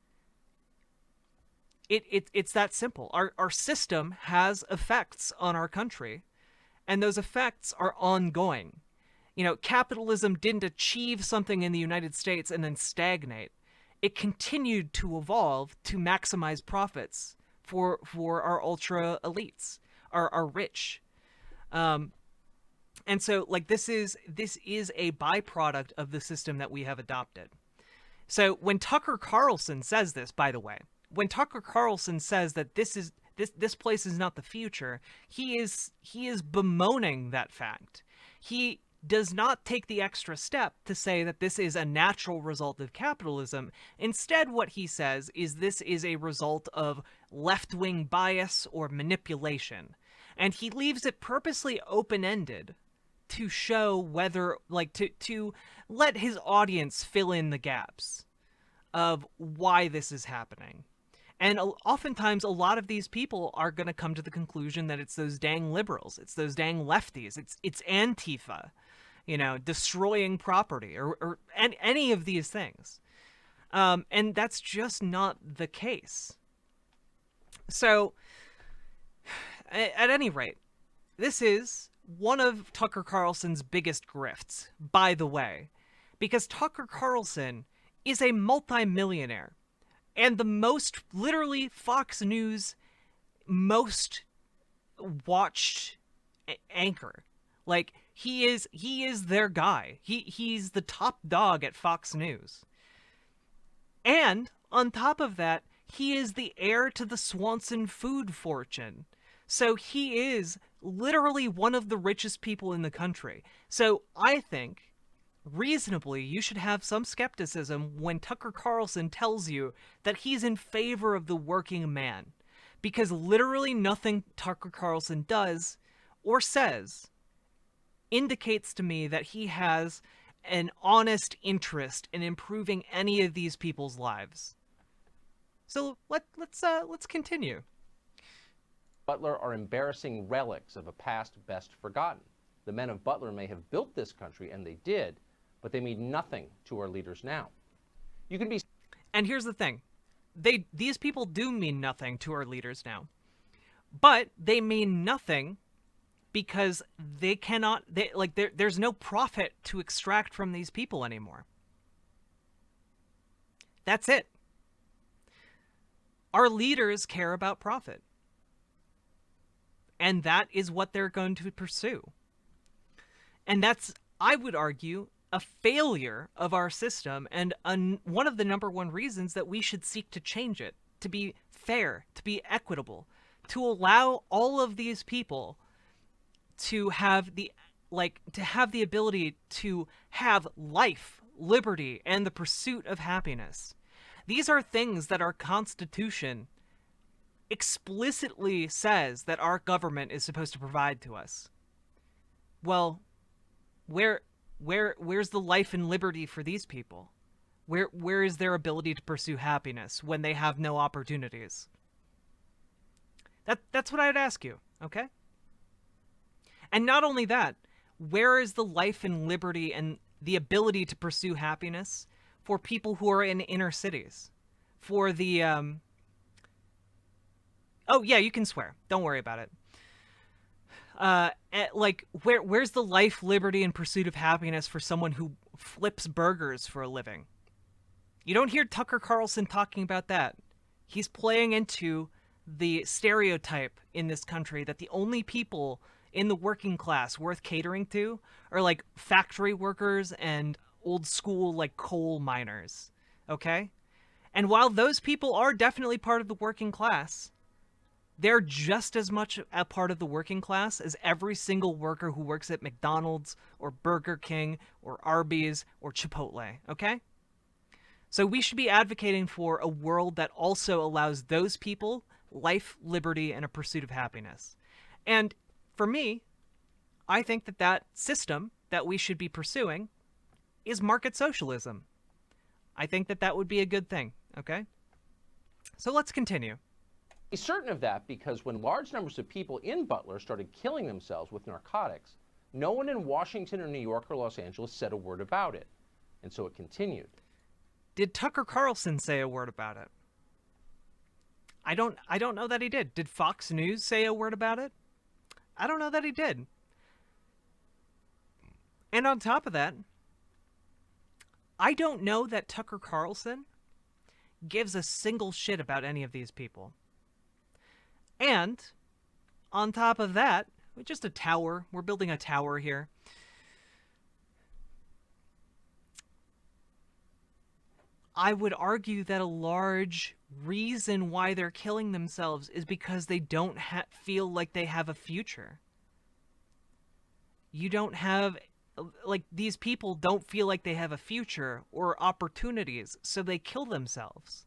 It's that simple. Our system has effects on our country, and those effects are ongoing. You know, capitalism didn't achieve something in the United States and then stagnate. It continued to evolve to maximize profits for our ultra elites, our rich. And so, like, this is a byproduct of the system that we have adopted. So when Tucker Carlson says this, by the way, when Tucker Carlson says that this place is not the future, he is bemoaning that fact. He does not take the extra step to say that this is a natural result of capitalism. Instead, what he says is this is a result of left-wing bias or manipulation. And he leaves it purposely open-ended to show whether, like, to let his audience fill in the gaps of why this is happening. And oftentimes, a lot of these people are going to come to the conclusion that it's those dang liberals, it's those dang lefties, it's Antifa, you know, destroying property, or any of these things. And that's just not the case. So, at any rate, this is one of Tucker Carlson's biggest grifts, by the way. because Tucker Carlson is a multimillionaire and the most, literally, Fox News most watched anchor. Like, he is their guy. He's the top dog at Fox News. And on top of that, he is the heir to the Swanson food fortune. So he is literally one of the richest people in the country. So I think, reasonably, you should have some skepticism when Tucker Carlson tells you that he's in favor of the working man. Because literally nothing Tucker Carlson does or says indicates to me that he has an honest interest in improving any of these people's lives. So let's continue. Butler are embarrassing relics of a past best forgotten. The men of Butler may have built this country, and they did, but they mean nothing to our leaders now. You can be... And here's the thing. These people do mean nothing to our leaders now. But they mean nothing because there's no profit to extract from these people anymore. That's it. Our leaders care about profit. And that is what they're going to pursue. And that's, I would argue, a failure of our system, and one of the number one reasons that we should seek to change it, to be fair, to be equitable, to allow all of these people to have the ability to have life, liberty, and the pursuit of happiness. These are things that our Constitution explicitly says that our government is supposed to provide to us. Well, where's the life and liberty for these people? Where is their ability to pursue happiness when they have no opportunities? That's what I'd ask you, okay? And not only that, where is the life and liberty and the ability to pursue happiness for people who are in inner cities? For the oh yeah, you can swear. Don't worry about it. Where's the life, liberty, and pursuit of happiness for someone who flips burgers for a living? You don't hear Tucker Carlson talking about that. He's playing into the stereotype in this country that the only people in the working class worth catering to are like factory workers and old school like coal miners. Okay? And while those people are definitely part of the working class, they're just as much a part of the working class as every single worker who works at McDonald's or Burger King or Arby's or Chipotle, okay? So we should be advocating for a world that also allows those people life, liberty, and a pursuit of happiness. And for me, I think that system that we should be pursuing is market socialism. I think that would be a good thing, okay? So let's continue. Be certain of that because when large numbers of people in Butler started killing themselves with narcotics, no one in Washington or New York or Los Angeles said a word about it. And so it continued. Did Tucker Carlson say a word about it? I don't know that he did. Did Fox News say a word about it? I don't know that he did. And on top of that, I don't know that Tucker Carlson gives a single shit about any of these people. And on top of that, just a tower. We're building a tower here. I would argue that a large reason why they're killing themselves is because they don't feel like they have a future. You don't have, these people don't feel like they have a future or opportunities, so they kill themselves.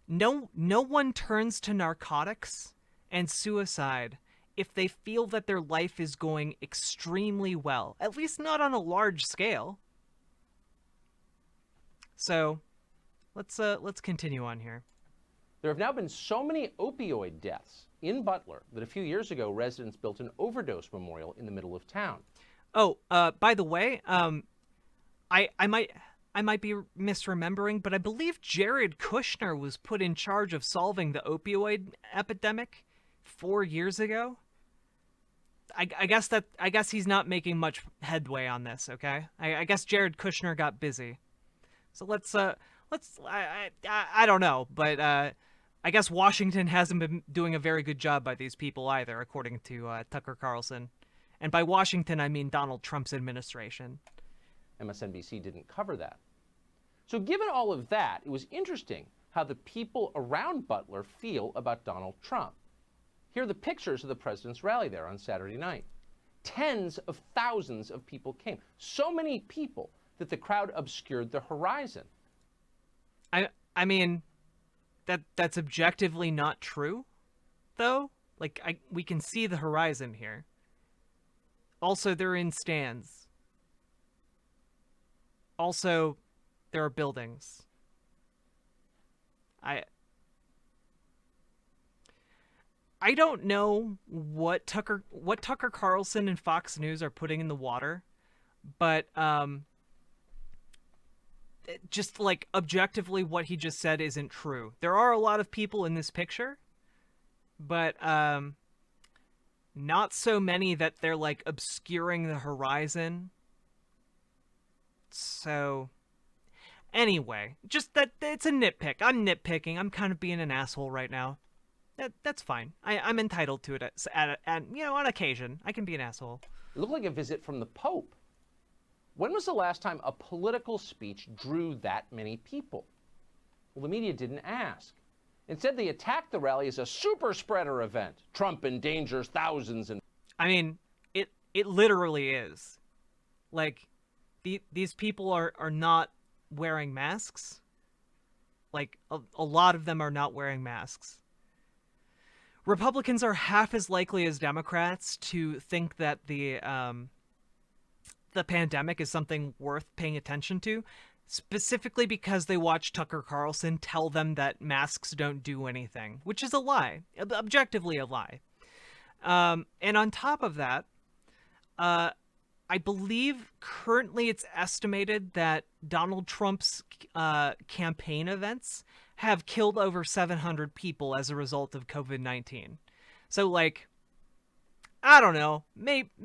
No one turns to narcotics and suicide if they feel that their life is going extremely well, at least not on a large scale. So, let's continue on here. There have now been so many opioid deaths in Butler that a few years ago residents built an overdose memorial in the middle of town. Oh, by the way, I might be misremembering, but I believe Jared Kushner was put in charge of solving the opioid epidemic 4 years ago. I guess he's not making much headway on this. Okay, I guess Jared Kushner got busy, so let's I don't know, but I guess Washington hasn't been doing a very good job by these people either, according to Tucker Carlson, and by Washington I mean Donald Trump's administration. MSNBC didn't cover that. So given all of that, it was interesting how the people around Butler feel about Donald Trump. Here are the pictures of the president's rally there on Saturday night. Tens of thousands of people came. So many people that the crowd obscured the horizon. I mean, that's objectively not true, though. Like, we can see the horizon here. Also, they're in stands. Also, there are buildings. I don't know what Tucker Carlson and Fox News are putting in the water, but just like objectively what he just said isn't true. There are a lot of people in this picture, but not so many that they're like obscuring the horizon. So anyway, just that it's a nitpick. I'm nitpicking. I'm kind of being an asshole right now. That's fine. I'm entitled to it at you know, on occasion. I can be an asshole. It looked like a visit from the Pope. When was the last time a political speech drew that many people? Well, the media didn't ask. Instead, they attacked the rally as a super spreader event. Trump endangers thousands and... I mean, it literally is. Like, these people are not wearing masks. Like, a lot of them are not wearing masks. Republicans are half as likely as Democrats to think that the pandemic is something worth paying attention to, specifically because they watch Tucker Carlson tell them that masks don't do anything, which is a lie, objectively a lie. And on top of that, I believe currently it's estimated that Donald Trump's campaign events have killed over 700 people as a result of COVID-19. So, like, I don't know, maybe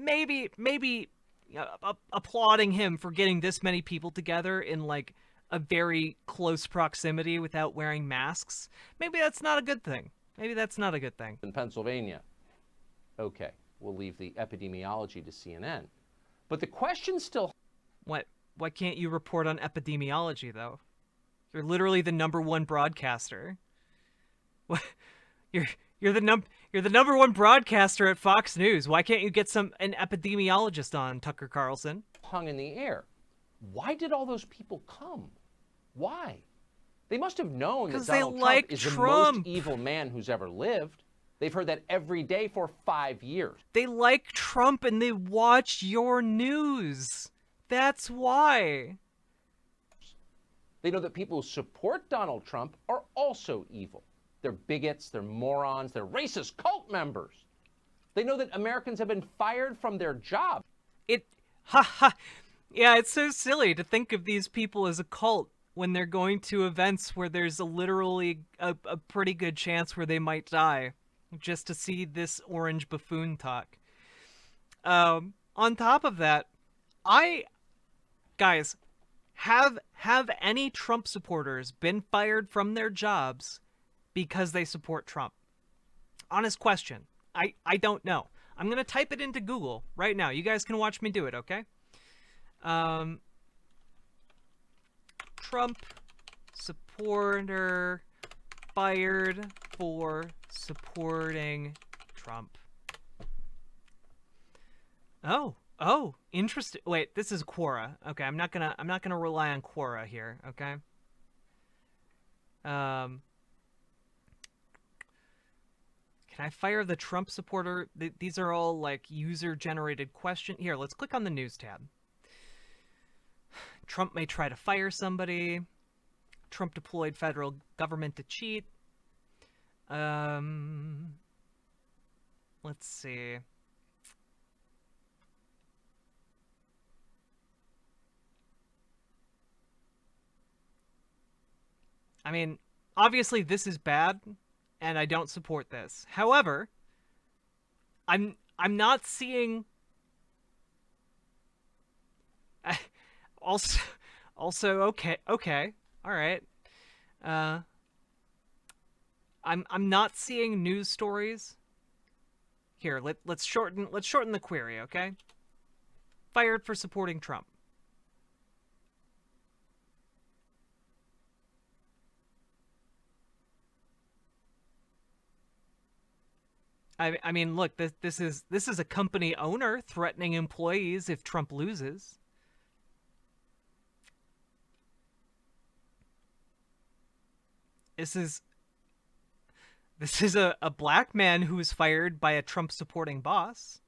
applauding him for getting this many people together in, like, a very close proximity without wearing masks, maybe that's not a good thing. Maybe that's not a good thing. In Pennsylvania. Okay, we'll leave the epidemiology to CNN. But the question still... Why can't you report on epidemiology, though? You're literally the #1 broadcaster. What? You're the number one broadcaster at Fox News. Why can't you get an epidemiologist on, Tucker Carlson? Hung in the air. Why did all those people come? Why? They must have known that Donald Trump is the most evil man who's ever lived. They've heard that every day for 5 years. They like Trump and they watch your news. That's why. They know that people who support Donald Trump are also evil. They're bigots, they're morons, they're racist cult members. They know that Americans have been fired from their jobs. Yeah, it's so silly to think of these people as a cult when they're going to events where there's literally a pretty good chance where they might die just to see this orange buffoon talk. On top of that, guys, have any Trump supporters been fired from their jobs because they support Trump? Honest question. I don't know. I'm going to type it into Google right now. You guys can watch me do it, okay? Trump supporter fired for supporting Trump. Oh, interesting. Wait, this is Quora. Okay, I'm not gonna rely on Quora here, okay? Can I fire the Trump supporter? These are all like user-generated questions. Here, let's click on the news tab. Trump may try to fire somebody. Trump deployed federal government to cheat. Let's see. I mean, obviously this is bad, and I don't support this. However, I'm I'm not seeing. Also, okay, all right. Uh, I'm not seeing news stories. Here, let's shorten the query, okay? Fired for supporting Trump. I mean, look, this is a company owner threatening employees if Trump loses. This is a black man who was fired by a Trump supporting boss.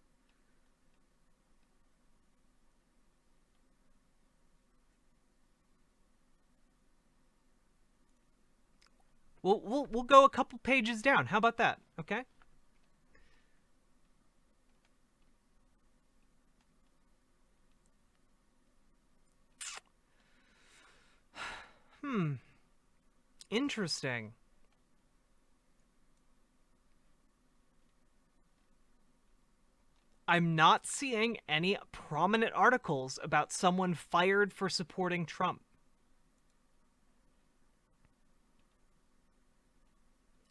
We'll go a couple pages down. How about that? Okay. Interesting. I'm not seeing any prominent articles about someone fired for supporting Trump.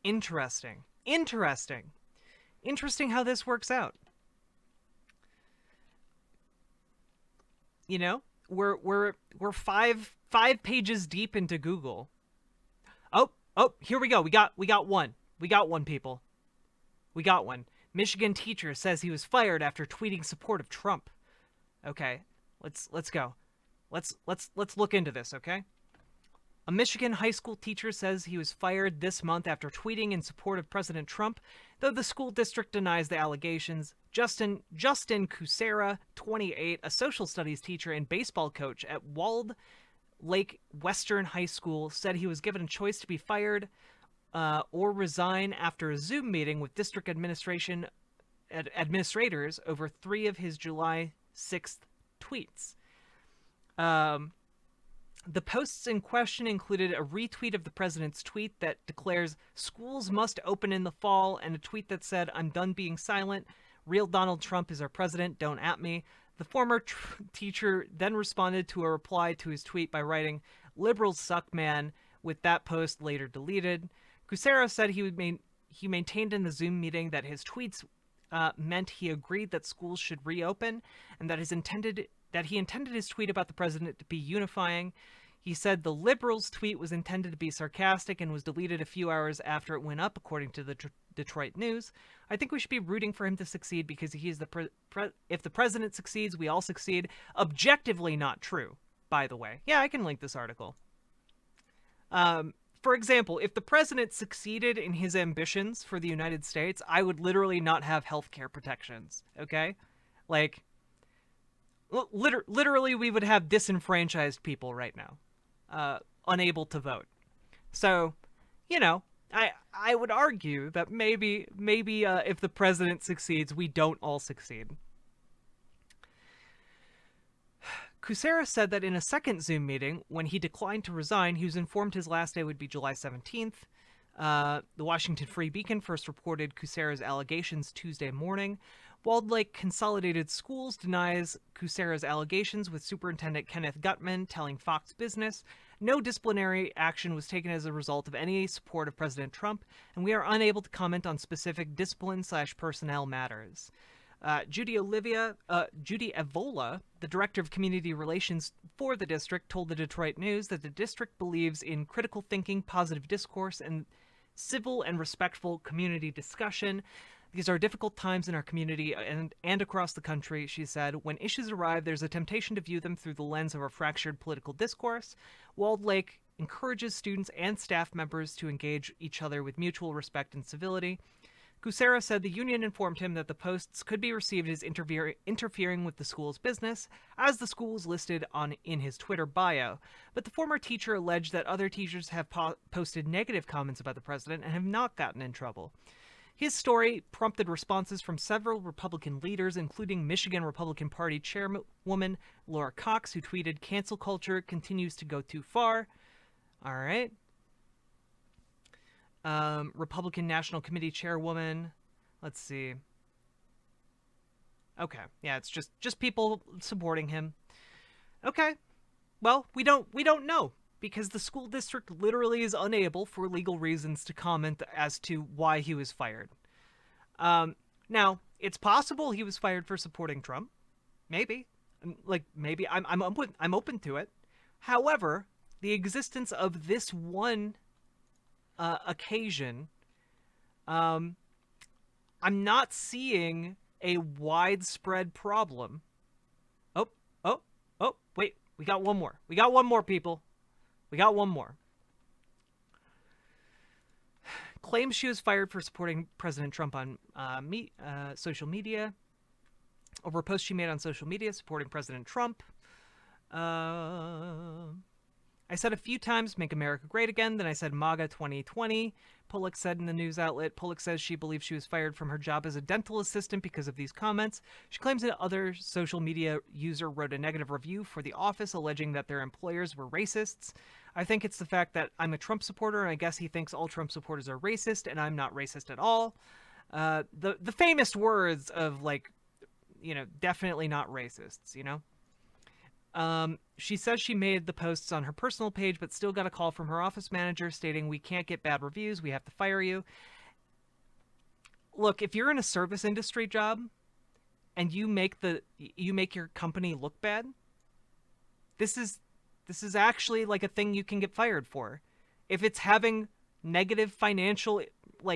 Interesting. Interesting. Interesting how this works out. You know, we're five pages deep into Google. Oh, here we go. We got one. We got one, people. We got one. Michigan teacher says he was fired after tweeting support of Trump. Okay, let's go. Let's look into this, okay? A Michigan high school teacher says he was fired this month after tweeting in support of President Trump, though the school district denies the allegations. Justin Kucera, 28, a social studies teacher and baseball coach at Walled Lake Western High School, said he was given a choice to be fired or resign after a Zoom meeting with district administrators over 3 of his July 6th tweets. The posts in question included a retweet of the president's tweet that declares schools must open in the fall, and a tweet that said, "I'm done being silent. Real Donald Trump is our president. Don't at me." The former teacher then responded to a reply to his tweet by writing, "Liberals suck, man," with that post later deleted. Kucera said he maintained in the Zoom meeting that his tweets meant he agreed that schools should reopen, and that he intended his tweet about the president to be unifying. He said the Liberals' tweet was intended to be sarcastic and was deleted a few hours after it went up, according to the Detroit News. "I think we should be rooting for him to succeed because he is if the president succeeds, we all succeed." Objectively not true, by the way. Yeah, I can link this article. For example, if the president succeeded in his ambitions for the United States, I would literally not have healthcare protections, okay? Like, literally, we would have disenfranchised people right now, unable to vote. So, you know, I would argue that maybe if the president succeeds, we don't all succeed. Kucera said that in a second Zoom meeting, when he declined to resign, he was informed his last day would be July 17th. The Washington Free Beacon first reported Kucera's allegations Tuesday morning. Walled Lake Consolidated Schools denies Kucera's allegations, with Superintendent Kenneth Gutman telling Fox Business, "No disciplinary action was taken as a result of any support of President Trump, and we are unable to comment on specific discipline/personnel matters." Judy Evola, the director of community relations for the district, told the Detroit News that the district believes in critical thinking, positive discourse, and civil and respectful community discussion. "These are difficult times in our community and across the country," she said. "When issues arrive, there's a temptation to view them through the lens of a fractured political discourse. Walled Lake encourages students and staff members to engage each other with mutual respect and civility." Kucera said the union informed him that the posts could be received as interfering with the school's business, as the school was listed in his Twitter bio. But the former teacher alleged that other teachers have posted negative comments about the president and have not gotten in trouble. His story prompted responses from several Republican leaders, including Michigan Republican Party Chairwoman Laura Cox, who tweeted, "Cancel culture continues to go too far." All right. Republican National Committee Chairwoman, let's see. Okay. Yeah, it's just people supporting him. Okay. Well, we don't know because the school district literally is unable for legal reasons to comment as to why he was fired. Now, it's possible he was fired for supporting Trump. Maybe. Maybe I'm open to it. However, the existence of this one occasion, I'm not seeing a widespread problem. Oh, oh, oh, wait. We got one more. We got one more, people. We got one more. Claims she was fired for supporting President Trump on social media. Over a post she made on social media supporting President Trump. I said a few times, make America great again. Then I said MAGA 2020. Bullock said in the news outlet. Bullock says she believes she was fired from her job as a dental assistant because of these comments. She claims that other social media user wrote a negative review for the office, alleging that their employers were racists. I think it's the fact that I'm a Trump supporter, and I guess he thinks all Trump supporters are racist, and I'm not racist at all. The famous words of, like, definitely not racists, She says she made the posts on her personal page, but still got a call from her office manager stating, we can't get bad reviews, we have to fire you. Look, if you're in a service industry job and you make your company look bad, this is actually like a thing you can get fired for. If it's having negative financial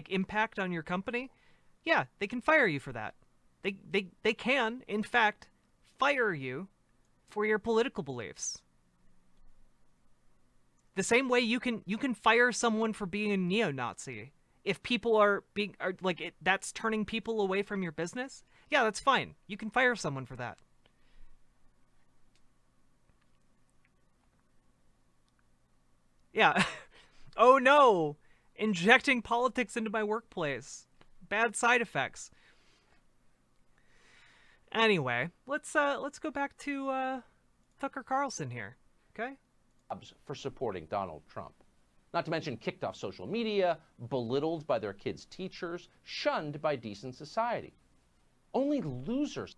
impact on your company, yeah, they can fire you for that. They can, in fact, fire you for your political beliefs. The same way you can fire someone for being a neo-Nazi. If people that's turning people away from your business, yeah, that's fine. You can fire someone for that. Yeah. Oh no! Injecting politics into my workplace. Bad side effects. Anyway, let's go back to Tucker Carlson here, okay? For supporting Donald Trump. Not to mention kicked off social media, belittled by their kids' teachers, shunned by decent society. Only losers.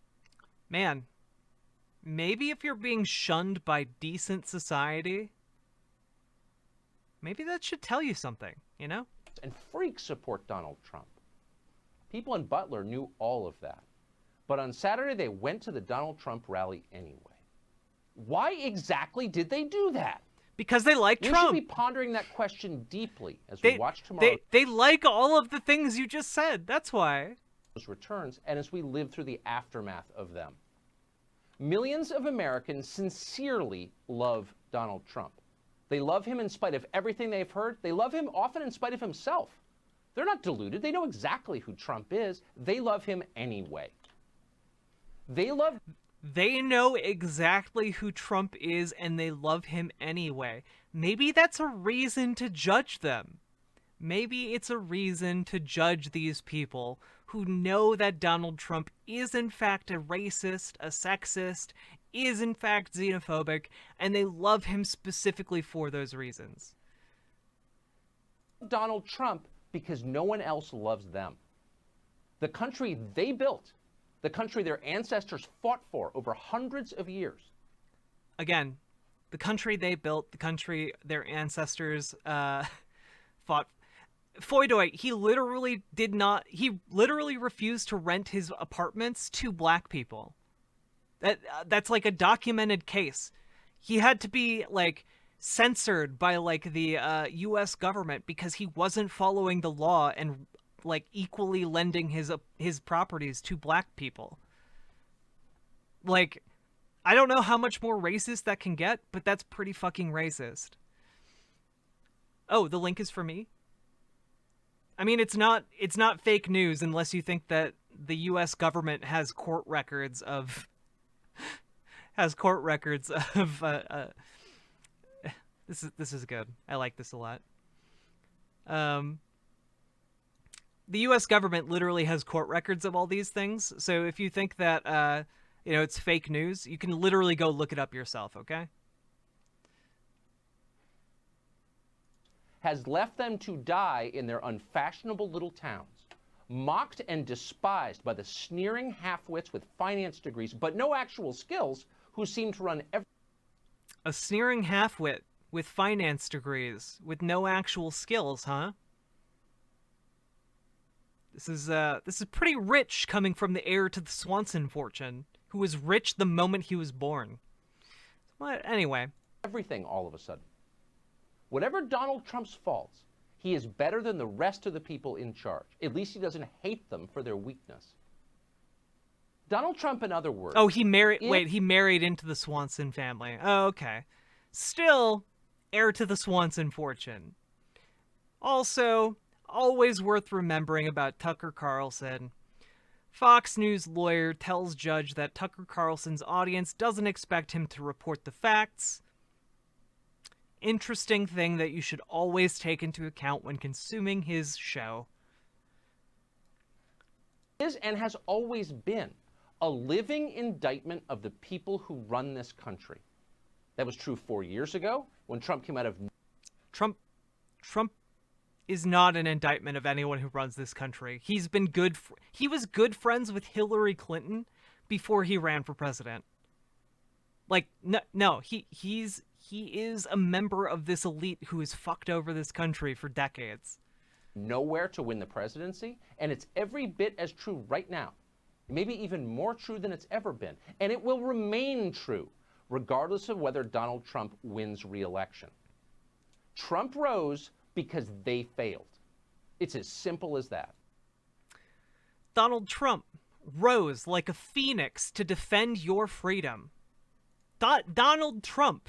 Man, maybe if you're being shunned by decent society, maybe that should tell you something, And freaks support Donald Trump. People in Butler knew all of that. But on Saturday, they went to the Donald Trump rally anyway. Why exactly did they do that? Because they like Trump. We should be pondering that question deeply as we watch tomorrow. They like all of the things you just said. That's why. Returns and as we live through the aftermath of them. Millions of Americans sincerely love Donald Trump. They love him in spite of everything they've heard. They love him often in spite of himself. They're not deluded. They know exactly who Trump is. They love him anyway. They know exactly who Trump is, and they love him anyway. Maybe that's a reason to judge them. Maybe it's a reason to judge these people who know that Donald Trump is in fact a racist, a sexist, is in fact xenophobic, and they love him specifically for those reasons. Donald Trump because no one else loves them. The country they built, the country their ancestors fought for over hundreds of years. Again, the country they built, the country their ancestors fought. Foydoy, he literally refused to rent his apartments to black people. That's like a documented case. He had to be censored by the U.S. government because he wasn't following the law and equally lending his properties to black people. I don't know how much more racist that can get, but that's pretty fucking racist. Oh, the link is for me? I mean, it's not fake news unless you think that the U.S. government has court records of this is good. I like this a lot. The U.S. government literally has court records of all these things. So if you think that it's fake news, you can literally go look it up yourself, okay? Has left them to die in their unfashionable little towns, mocked and despised by the sneering half-wits with finance degrees but no actual skills who seem to run every... A sneering halfwit with finance degrees with no actual skills, huh? This is pretty rich coming from the heir to the Swanson fortune, who was rich the moment he was born. But anyway. Everything all of a sudden. Whatever Donald Trump's faults, he is better than the rest of the people in charge. At least he doesn't hate them for their weakness. Donald Trump, in other words... Oh, he married... Wait, he married into the Swanson family. Oh, okay. Still, heir to the Swanson fortune. Also, always worth remembering about Tucker Carlson. Fox News lawyer tells judge that Tucker Carlson's audience doesn't expect him to report the facts. Interesting thing that you should always take into account when consuming his show. Is and has always been a living indictment of the people who run this country. That was true 4 years ago when Trump came out of... Trump is not an indictment of anyone who runs this country. He's been good. He was good friends with Hillary Clinton before he ran for president. Like, no, he is a member of this elite who has fucked over this country for decades. Nowhere to win the presidency, and it's every bit as true right now. Maybe even more true than it's ever been. And it will remain true, regardless of whether Donald Trump wins re-election. Trump rose because they failed. It's as simple as that. Donald Trump rose like a phoenix to defend your freedom. Donald Trump,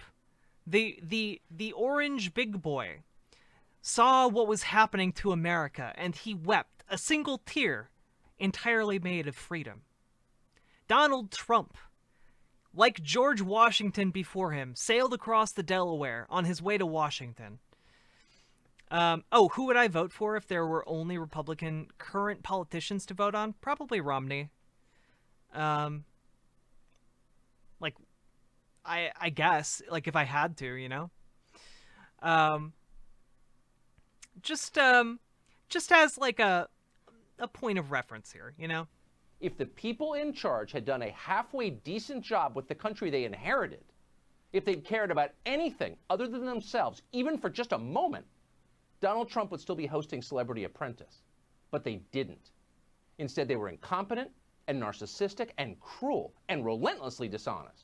the orange big boy, saw what was happening to America, and he wept a single tear entirely made of freedom. Donald Trump, like George Washington before him, sailed across the Delaware on his way to Washington. Who would I vote for if there were only Republican current politicians to vote on? Probably Romney. I guess, like, if I had to, you know? Just as, like, a point of reference here, you know? If the people in charge had done a halfway decent job with the country they inherited, if they'd cared about anything other than themselves, even for just a moment, Donald Trump would still be hosting Celebrity Apprentice. But they didn't. Instead, they were incompetent and narcissistic and cruel and relentlessly dishonest.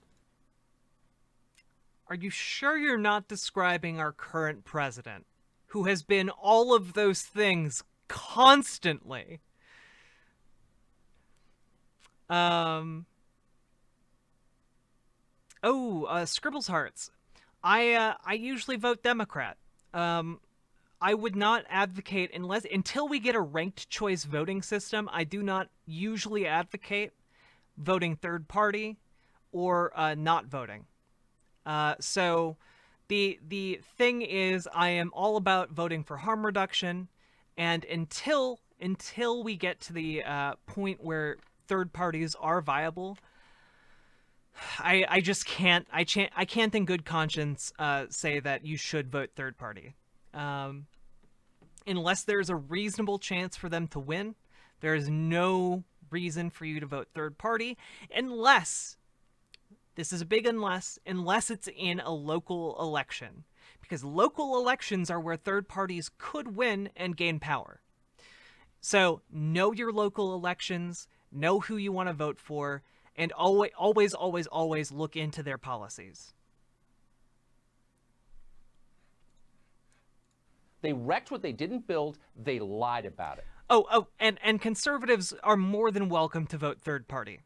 Are you sure you're not describing our current president, who has been all of those things constantly? Scribbles Hearts. I usually vote Democrat. I would not advocate until we get a ranked choice voting system. I do not usually advocate voting third party or not voting. So the thing is, I am all about voting for harm reduction, and until we get to the point where third parties are viable, I just can't. I can't in good conscience say that you should vote third party. Unless there's a reasonable chance for them to win, there is no reason for you to vote third party, unless, this is a big unless it's in a local election. Because local elections are where third parties could win and gain power. So know your local elections, know who you want to vote for, and always look into their policies. They wrecked what they didn't build. They lied about it. And conservatives are more than welcome to vote third party.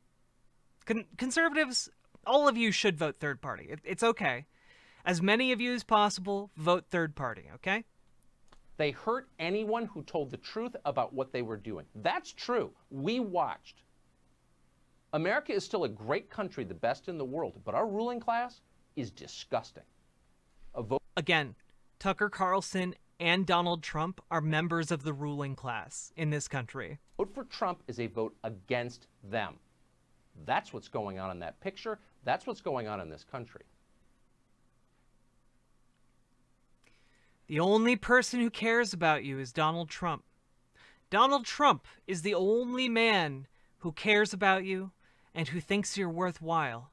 Conservatives, all of you should vote third party. It's okay. As many of you as possible, vote third party, okay? They hurt anyone who told the truth about what they were doing. That's true. We watched. America is still a great country, the best in the world, but our ruling class is disgusting. Again, Tucker Carlson and Donald Trump are members of the ruling class in this country. Vote for Trump is a vote against them. That's what's going on in that picture. That's what's going on in this country. The only person who cares about you is Donald Trump. Donald Trump is the only man who cares about you and who thinks you're worthwhile.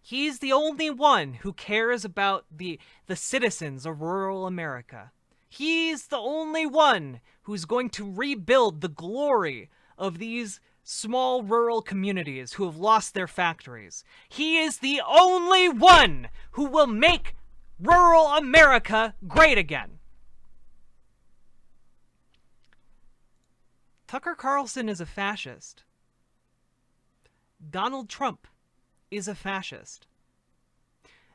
He's the only one who cares about the citizens of rural America. He's the only one who's going to rebuild the glory of these small rural communities who have lost their factories. He is the only one who will make rural America great again. Tucker Carlson is a fascist. Donald Trump is a fascist.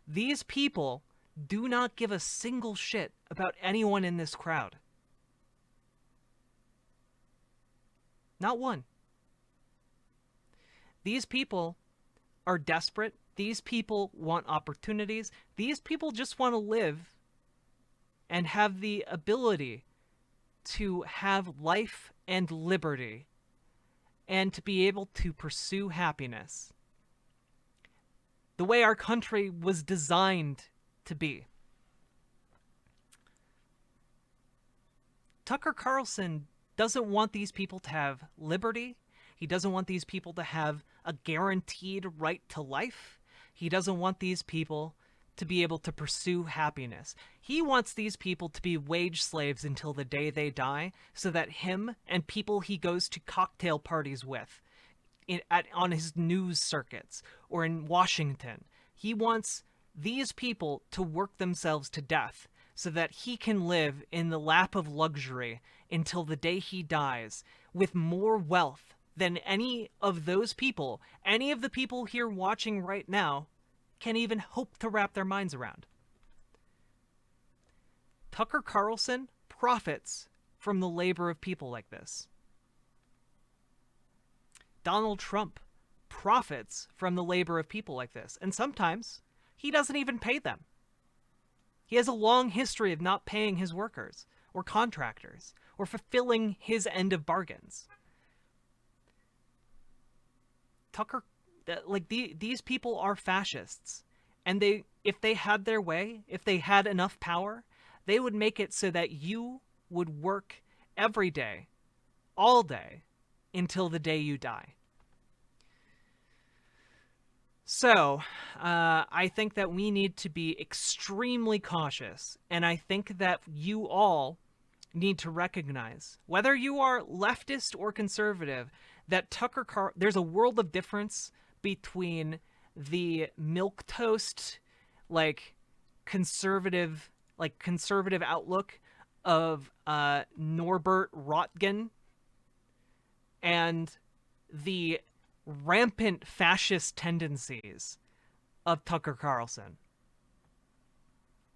These people do not give a single shit about anyone in this crowd. Not one. These people are desperate. These people want opportunities. These people just want to live and have the ability to have life and liberty and to be able to pursue happiness the way our country was designed to be. Tucker Carlson doesn't want these people to have liberty. He doesn't want these people to have a guaranteed right to life. He doesn't want these people to be able to pursue happiness. He wants these people to be wage slaves until the day they die, so that him and people he goes to cocktail parties with on his news circuits or in Washington, he wants these people to work themselves to death so that he can live in the lap of luxury until the day he dies with more wealth than any of those people, any of the people here watching right now, can even hope to wrap their minds around. Tucker Carlson profits from the labor of people like this. Donald Trump profits from the labor of people like this, and sometimes he doesn't even pay them. He has a long history of not paying his workers or contractors or fulfilling his end of bargains. These people are fascists, and if they had their way, if they had enough power, they would make it so that you would work every day, all day, until the day you die. So, I think that we need to be extremely cautious, and I think that you all need to recognize, whether you are leftist or conservative, that there's a world of difference between the milquetoast, conservative outlook of Norbert Röttgen and the rampant fascist tendencies of Tucker Carlson.